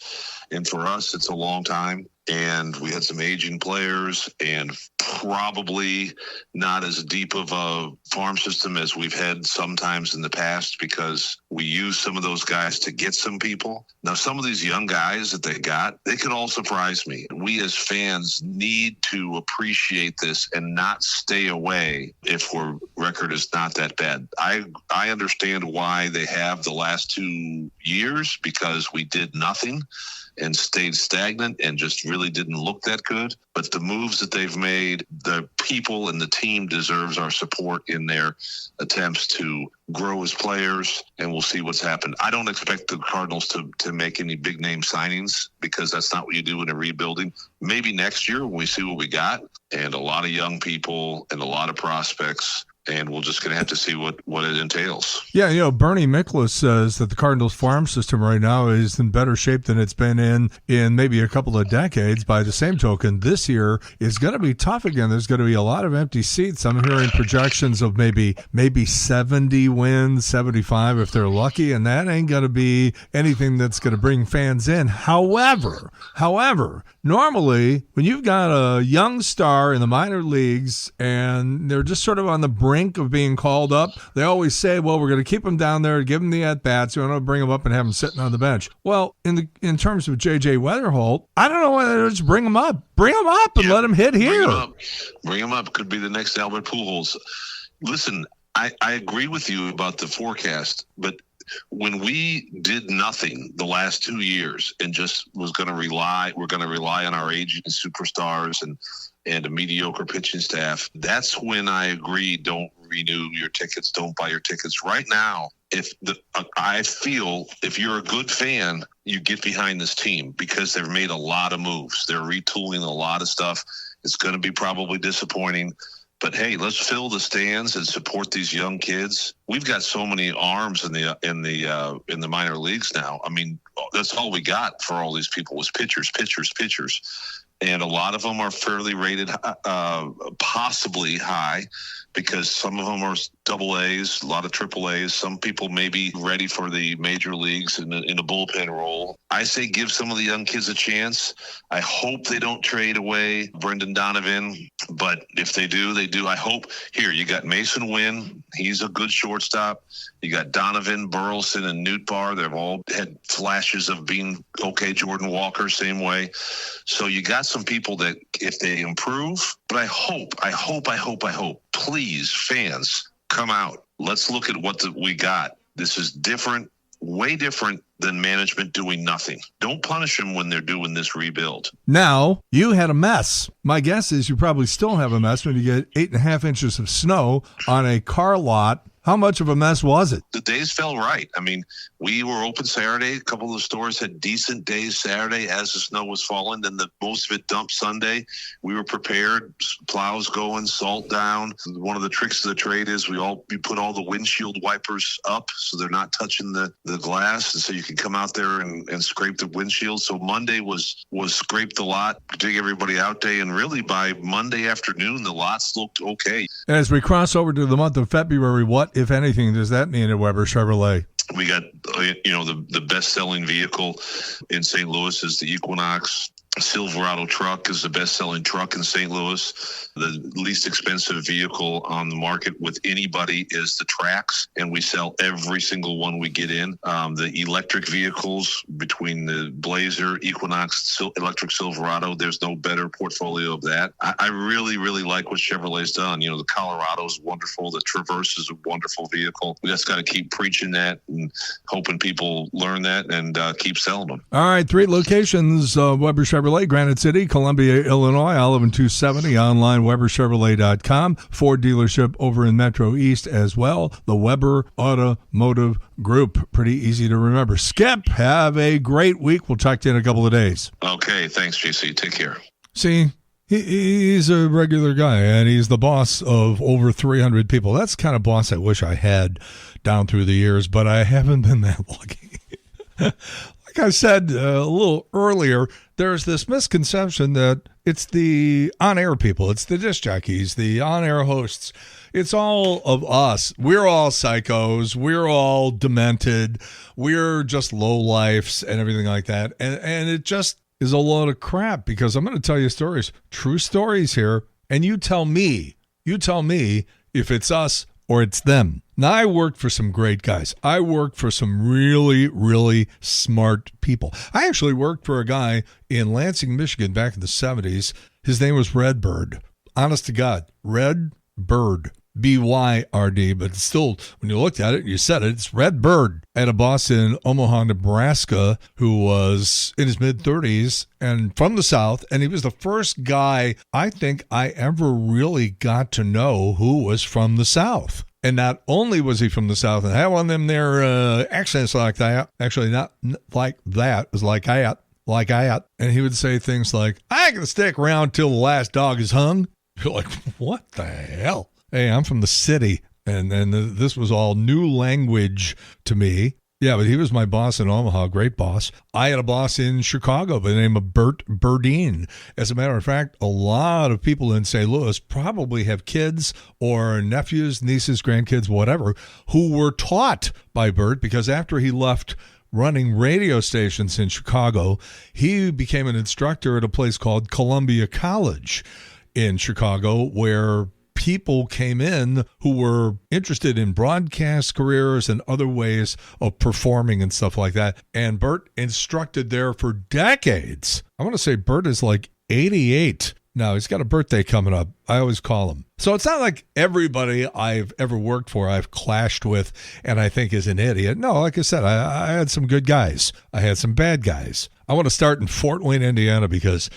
And for us, it's a long time. And we had some aging players and probably not as deep of a farm system as we've had sometimes in the past because we used some of those guys to get some people. Now, some of these young guys that they got, they could all surprise me. We as fans need to appreciate this and not stay away if our record is not that bad. I understand why they have the last 2 years because we did nothing and stayed stagnant and just really didn't look that good. But the moves that they've made, the people and the team deserves our support in their attempts to grow as players, and we'll see what's happened. I don't expect the Cardinals to make any big name signings because that's not what you do in a rebuilding. Maybe next year when we see what we got and a lot of young people and a lot of prospects, and we're just going to have to see what it entails. Yeah, Bernie Miklasz says that the Cardinals farm system right now is in better shape than it's been in maybe a couple of decades. By the same token, this year is going to be tough again. There's going to be a lot of empty seats. I'm hearing projections of maybe 70 wins, 75 if they're lucky, and that ain't going to be anything that's going to bring fans in. However, normally when you've got a young star in the minor leagues and they're just sort of on the brink of being called up, they always say, well, we're going to keep them down there, give them the at-bats. We don't want to bring them up and have them sitting on the bench. Well, in terms of J.J. Weatherholt, I don't know whether to just bring them up and let them hit here. Bring them up. Could be the next Albert Pujols. Listen, I agree with you about the forecast, but when we did nothing the last 2 years and just we're going to rely on our aging superstars and a mediocre pitching staff, that's when I agree, don't renew your tickets, don't buy your tickets. Right now, I feel if you're a good fan, you get behind this team because they've made a lot of moves. They're retooling a lot of stuff. It's going to be probably disappointing. But hey, let's fill the stands and support these young kids. We've got so many arms in the minor leagues now. I mean, that's all we got for all these people was pitchers. And a lot of them are fairly rated, possibly high, because some of them are double A's, a lot of triple A's. Some people may be ready for the major leagues in a bullpen role. I say give some of the young kids a chance. I hope they don't trade away Brendan Donovan, but if they do, they do. I hope. Here, you got Mason Wynn. He's a good shortstop. You got Donovan, Burleson, and Newt Barr. They've all had flashes of being okay. Jordan Walker, same way. So you got some people that if they improve, but I hope, please, fans, come out. Let's look at what we got. This is different, way different than management doing nothing. Don't punish them when they're doing this rebuild. Now, you had a mess. My guess is you probably still have a mess when you get 8.5 inches of snow on a car lot. How much of a mess was it? The days fell right. I mean, we were open Saturday. A couple of the stores had decent days Saturday as the snow was falling. Then most of it dumped Sunday. We were prepared. Plows going, salt down. One of the tricks of the trade is we put all the windshield wipers up so they're not touching the glass, and so you can come out there and scrape the windshield. So Monday was scrape the lot, dig everybody out day, and really by Monday afternoon the lots looked okay. As we cross over to the month of February, what, if anything, does that mean at Weber Chevrolet? We got, the best-selling vehicle in St. Louis is the Equinox. Silverado truck is the best-selling truck in St. Louis. The least expensive vehicle on the market with anybody is the Trax, and we sell every single one we get in. The electric vehicles, between the Blazer, Equinox, electric Silverado, there's no better portfolio of that. I really, really like what Chevrolet's done. The Colorado's wonderful. The Traverse is a wonderful vehicle. We just got to keep preaching that and hoping people learn that and keep selling them. All right, 3 locations, Weber Chevrolet, Granite City, Columbia, Illinois, Olive and 270, online, WeberChevrolet.com. Ford dealership over in Metro East as well. The Weber Automotive Group. Pretty easy to remember. Skip, have a great week. We'll talk to you in a couple of days. Okay, thanks, JC. Take care. See, he's a regular guy, and he's the boss of over 300 people. That's the kind of boss I wish I had down through the years, but I haven't been that lucky. Like I said a little earlier, there's this misconception that it's the on-air people, it's the disc jockeys, the on-air hosts. It's all of us. We're all psychos. We're all demented. We're just lowlifes and everything like that. And it just is a load of crap, because I'm going to tell you stories, true stories here, and you tell me if it's us or it's them. Now, I worked for some great guys. I worked for some really, really smart people. I actually worked for a guy in Lansing, Michigan back in the 70s. His name was Redbird. Honest to God, Red Bird. B-Y-R-D, but still, when you looked at it, you said it, it's Red Bird. I had a boss in Omaha, Nebraska, who was in his mid-30s and from the South, and he was the first guy I think I ever really got to know who was from the South. And not only was he from the South and had one of them there accents like that, actually not like that, it was like that, and he would say things like, I ain't gonna stick around till the last dog is hung. You're like, what the hell? Hey, I'm from the city, and this was all new language to me. Yeah, but he was my boss in Omaha, great boss. I had a boss in Chicago by the name of Bert Burdine. As a matter of fact, a lot of people in St. Louis probably have kids or nephews, nieces, grandkids, whatever, who were taught by Bert, because after he left running radio stations in Chicago, he became an instructor at a place called Columbia College in Chicago, where people came in who were interested in broadcast careers and other ways of performing and stuff like that. And Bert instructed there for decades. I want to say Bert is like 88. Now, he's got a birthday coming up. I always call him. So it's not like everybody I've ever worked for I've clashed with and I think is an idiot. No, like I said, I had some good guys. I had some bad guys. I want to start in Fort Wayne, Indiana, because,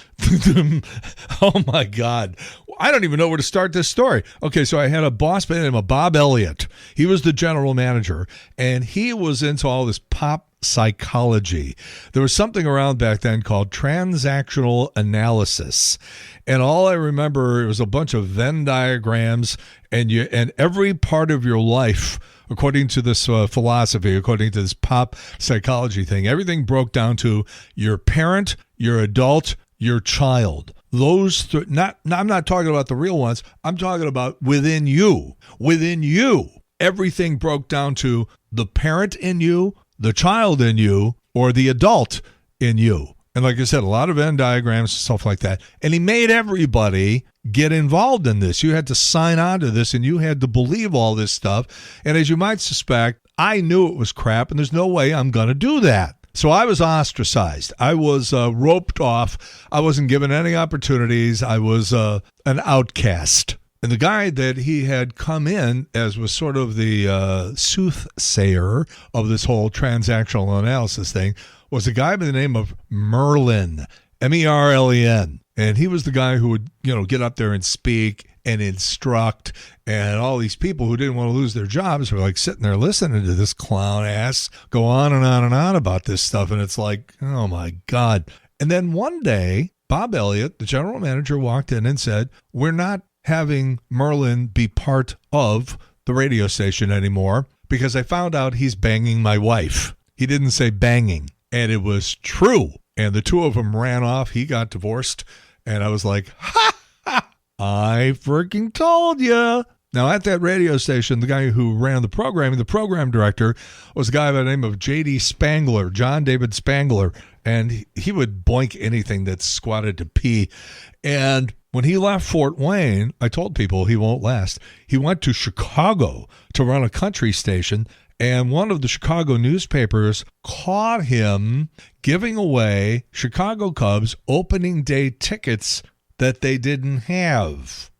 oh my God, I don't even know where to start this story. Okay, so I had a boss by the name of Bob Elliott. He was the general manager, and he was into all this pop psychology. There was something around back then called transactional analysis. And all I remember, it was a bunch of Venn diagrams, and every part of your life, according to this philosophy, according to this pop psychology thing, everything broke down to your parent, your adult, your child. those I'm not talking about the real ones. I'm talking about within you. Within you, everything broke down to the parent in you, the child in you, or the adult in you. And like I said, a lot of Venn diagrams, stuff like that. And he made everybody get involved in this. You had to sign on to this, and you had to believe all this stuff. And as you might suspect, I knew it was crap, and there's no way I'm going to do that. So I was ostracized. I was roped off. I wasn't given any opportunities. I was an outcast. And the guy that he had come in as was sort of the soothsayer of this whole transactional analysis thing was a guy by the name of Merlin, Merlen. And he was the guy who would, get up there and speak and instruct. And all these people who didn't want to lose their jobs were like sitting there listening to this clown ass go on and on and on about this stuff. And it's like, oh my God. And then one day, Bob Elliott, the general manager, walked in and said, we're not having Merlin be part of the radio station anymore because I found out he's banging my wife. He didn't say banging. And it was true. And the two of them ran off. He got divorced. And I was like, ha, ha, I freaking told you. Now, at that radio station, the guy who ran the programming, the program director, was a guy by the name of J.D. Spangler, John David Spangler. And he would boink anything that squatted to pee. And when he left Fort Wayne, I told people he won't last. He went to Chicago to run a country station. And one of the Chicago newspapers caught him giving away Chicago Cubs opening day tickets that they didn't have.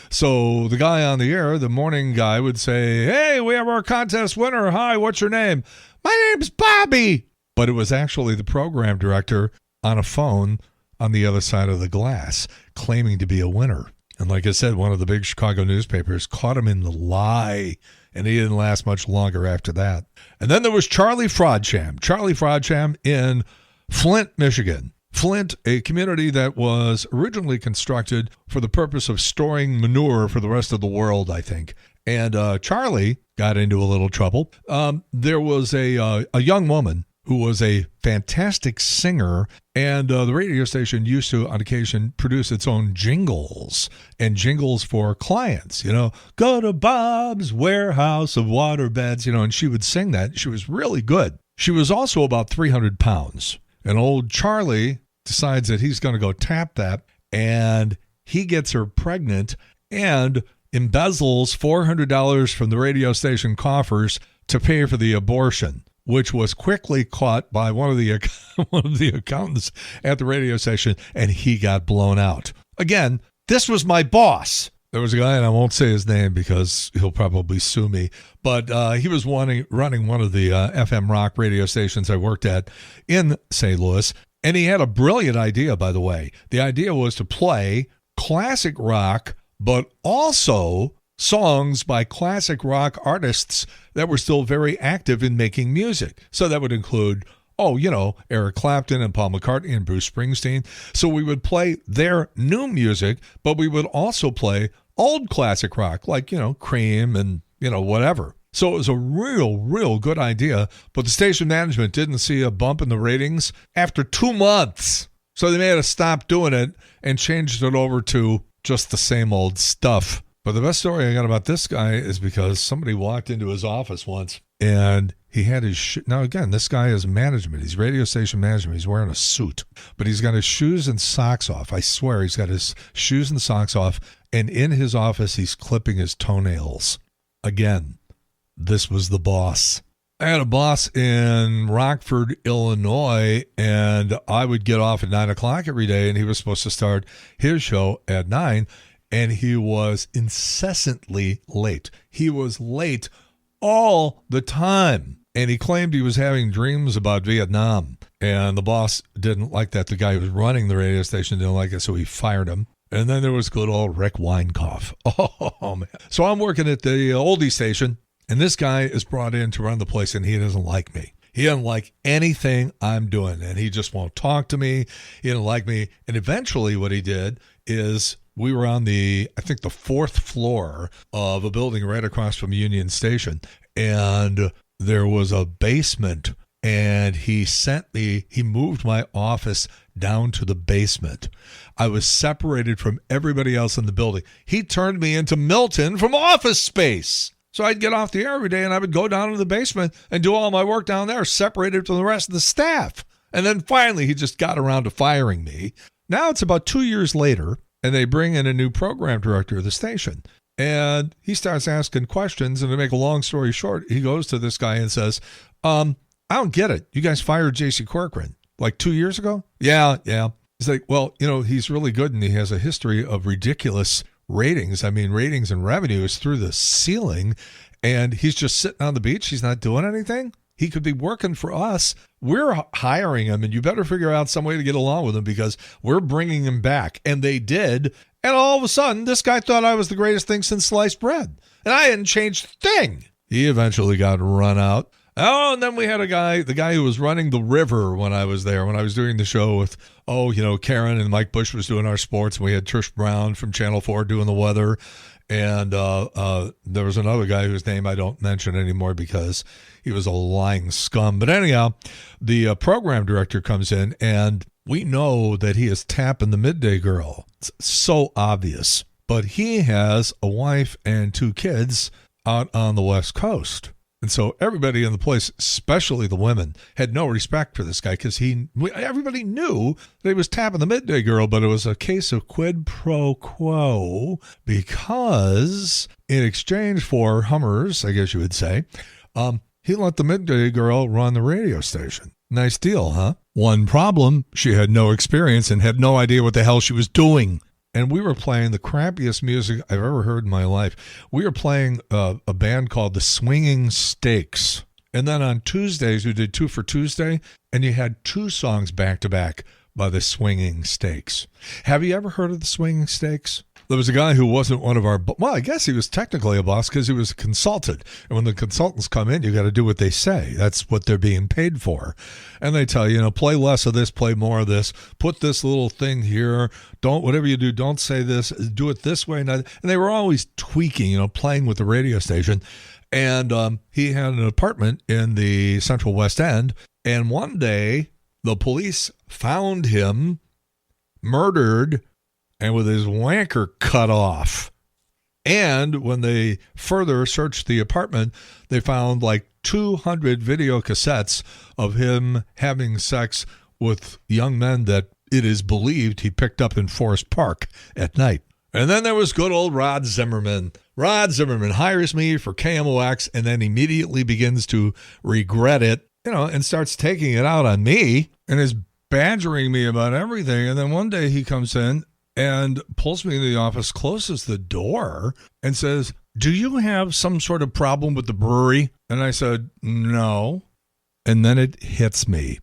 So the guy on the air, the morning guy, would say, hey, we have our contest winner. Hi, what's your name? My name's Bobby. But it was actually the program director on a phone on the other side of the glass claiming to be a winner. And like I said, one of the big Chicago newspapers caught him in the lie. And he didn't last much longer after that. And then there was Charlie Frodsham. Charlie Frodsham in Flint, Michigan. Flint, a community that was originally constructed for the purpose of storing manure for the rest of the world, I think. And Charlie got into a little trouble. There was a young woman who was a fantastic singer, and the radio station used to, on occasion, produce its own jingles, and jingles for clients, go to Bob's Warehouse of Waterbeds, and she would sing that. She was really good. She was also about 300 pounds, and old Charlie decides that he's going to go tap that, and he gets her pregnant and embezzles $400 from the radio station coffers to pay for the abortion, which was quickly caught by one of the accountants at the radio station, and he got blown out. Again, this was my boss. There was a guy, and I won't say his name because he'll probably sue me, but he was running one of the FM rock radio stations I worked at in St. Louis, and he had a brilliant idea, by the way. The idea was to play classic rock, but also songs by classic rock artists that were still very active in making music. So that would include, Eric Clapton and Paul McCartney and Bruce Springsteen. So we would play their new music, but we would also play old classic rock like, Cream and, whatever. So it was a real good idea, but the station management didn't see a bump in the ratings after 2 months. So they made us stop doing it and changed it over to just the same old stuff. But the best story I got about this guy is because somebody walked into his office once and he had his now again, this guy is management. He's radio station management. He's wearing a suit, but he's got his shoes and socks off. I swear he's got his shoes and socks off. And in his office, he's clipping his toenails. Again, this was the boss. I had a boss in Rockford, Illinois, and I would get off at 9 o'clock every day, and he was supposed to start his show at 9, and he was incessantly late. He was late all the time, and he claimed he was having dreams about Vietnam, and the boss didn't like that. The guy who was running the radio station didn't like it, so he fired him. And then there was good old Rick Weinkoff. Oh, man. So I'm working at the oldie station, and this guy is brought in to run the place, and he doesn't like me. He doesn't like anything I'm doing, and he just won't talk to me. He didn't like me. And eventually what he did is we were on the 4th floor of a building right across from Union Station, and there was a basement and he moved my office down to the basement. I was separated from everybody else in the building. He turned me into Milton from Office Space. So I'd get off the air every day, and I would go down to the basement and do all my work down there, separated from the rest of the staff. And then finally, he just got around to firing me. Now it's about 2 years later, and they bring in a new program director of the station. And he starts asking questions, and to make a long story short, he goes to this guy and says, I don't get it. You guys fired J.C. Corcoran like 2 years ago? Yeah. He's like, well, he's really good, and he has a history of ridiculous ratings. I mean, ratings and revenue is through the ceiling, and he's just sitting on the beach. He's not doing anything. He could be working for us. We're hiring him, and you better figure out some way to get along with him because we're bringing him back. And they did. And all of a sudden, this guy thought I was the greatest thing since sliced bread. And I hadn't changed a thing. He eventually got run out. Oh, and then we had the guy who was running the river when I was there, when I was doing the show with, Karen and Mike Bush was doing our sports. And we had Trish Brown from Channel 4 doing the weather. And there was another guy whose name I don't mention anymore because he was a lying scum. But anyhow, the program director comes in, and we know that he is tapping the midday girl. It's so obvious. But he has a wife and 2 kids out on the West Coast. And so everybody in the place, especially the women, had no respect for this guy because everybody knew that he was tapping the midday girl, but it was a case of quid pro quo because in exchange for Hummers, I guess you would say, he let the midday girl run the radio station. Nice deal, huh? One problem, she had no experience and had no idea what the hell she was doing. And we were playing the crappiest music I've ever heard in my life. We were playing a band called the Swinging Stakes. And then on Tuesdays, we did 2 for Tuesday, and you had 2 songs back-to-back by the Swinging Stakes. Have you ever heard of the Swinging Stakes? There was a guy who wasn't one of our, well, I guess he was technically a boss because he was a consultant. And when the consultants come in, you got to do what they say. That's what they're being paid for. And they tell you, play less of this, play more of this, put this little thing here. Whatever you do, don't say this, do it this way. And they were always tweaking, playing with the radio station. And he had an apartment in the Central West End. And one day, the police found him murdered and with his wanker cut off. And when they further searched the apartment, they found like 200 video cassettes of him having sex with young men that it is believed he picked up in Forest Park at night. And then there was good old Rod Zimmerman. Rod Zimmerman hires me for KMOX and then immediately begins to regret it, and starts taking it out on me and is badgering me about everything. And then one day he comes in and pulls me into the office, closes the door, and says, "Do you have some sort of problem with the brewery?" And I said, "No." And then it hits me.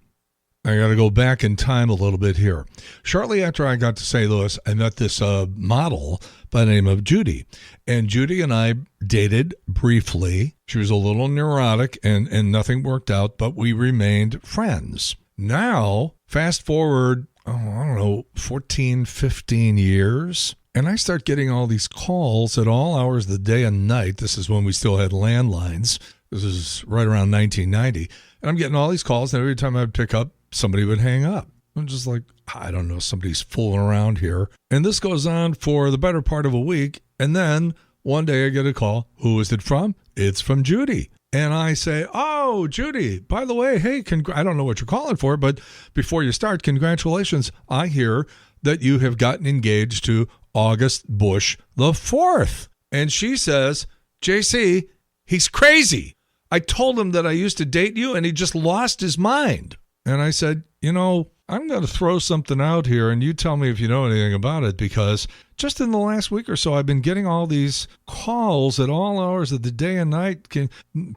I got to go back in time a little bit here. Shortly after I got to St. Louis, I met this model by the name of Judy. And Judy and I dated briefly. She was a little neurotic and nothing worked out, but we remained friends. Now, fast forward, 14, 15 years. And I start getting all these calls at all hours of the day and night. This is when we still had landlines. This is right around 1990. And I'm getting all these calls, and every time I would pick up, somebody would hang up. I'm just like, I don't know, somebody's fooling around here. And this goes on for the better part of a week. And then one day I get a call. Who is it from? It's from Judy. And I say, "Oh, Judy, by the way, hey, I don't know what you're calling for, but before you start, congratulations. I hear that you have gotten engaged to August Bush the 4th. And she says, "JC, he's crazy. I told him that I used to date you, and he just lost his mind." And I said, I'm going to throw something out here, and you tell me if you know anything about it, because just in the last week or so, I've been getting all these calls at all hours of the day and night.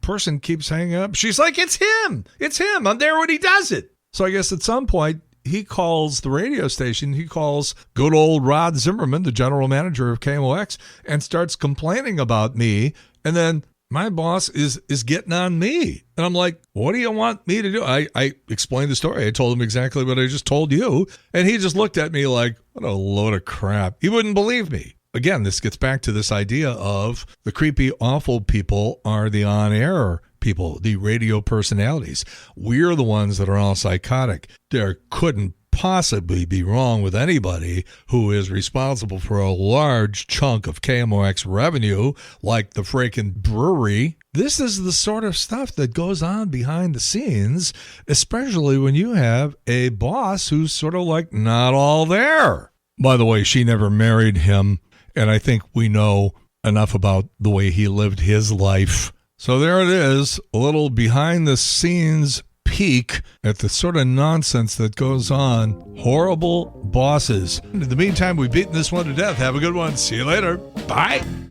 Person keeps hanging up. She's like, "It's him. It's him. I'm there when he does it." So I guess at some point, he calls the radio station. He calls good old Rod Zimmerman, the general manager of KMOX, and starts complaining about me. And then my boss is getting on me. And I'm like, "What do you want me to do?" I explained the story. I told him exactly what I just told you. And he just looked at me like, what a load of crap. He wouldn't believe me. Again, this gets back to this idea of the creepy, awful people are the on-air people, the radio personalities. We're the ones that are all psychotic. There couldn't possibly be wrong with anybody who is responsible for a large chunk of KMOX revenue, like the freaking brewery. This is the sort of stuff that goes on behind the scenes, especially when you have a boss who's sort of like not all there. By the way, she never married him, and I think we know enough about the way he lived his life. So there it is, a little behind the scenes peek at the sort of nonsense that goes on. Horrible bosses. In the meantime, we've beaten this one to death. Have a good one. See you later. Bye.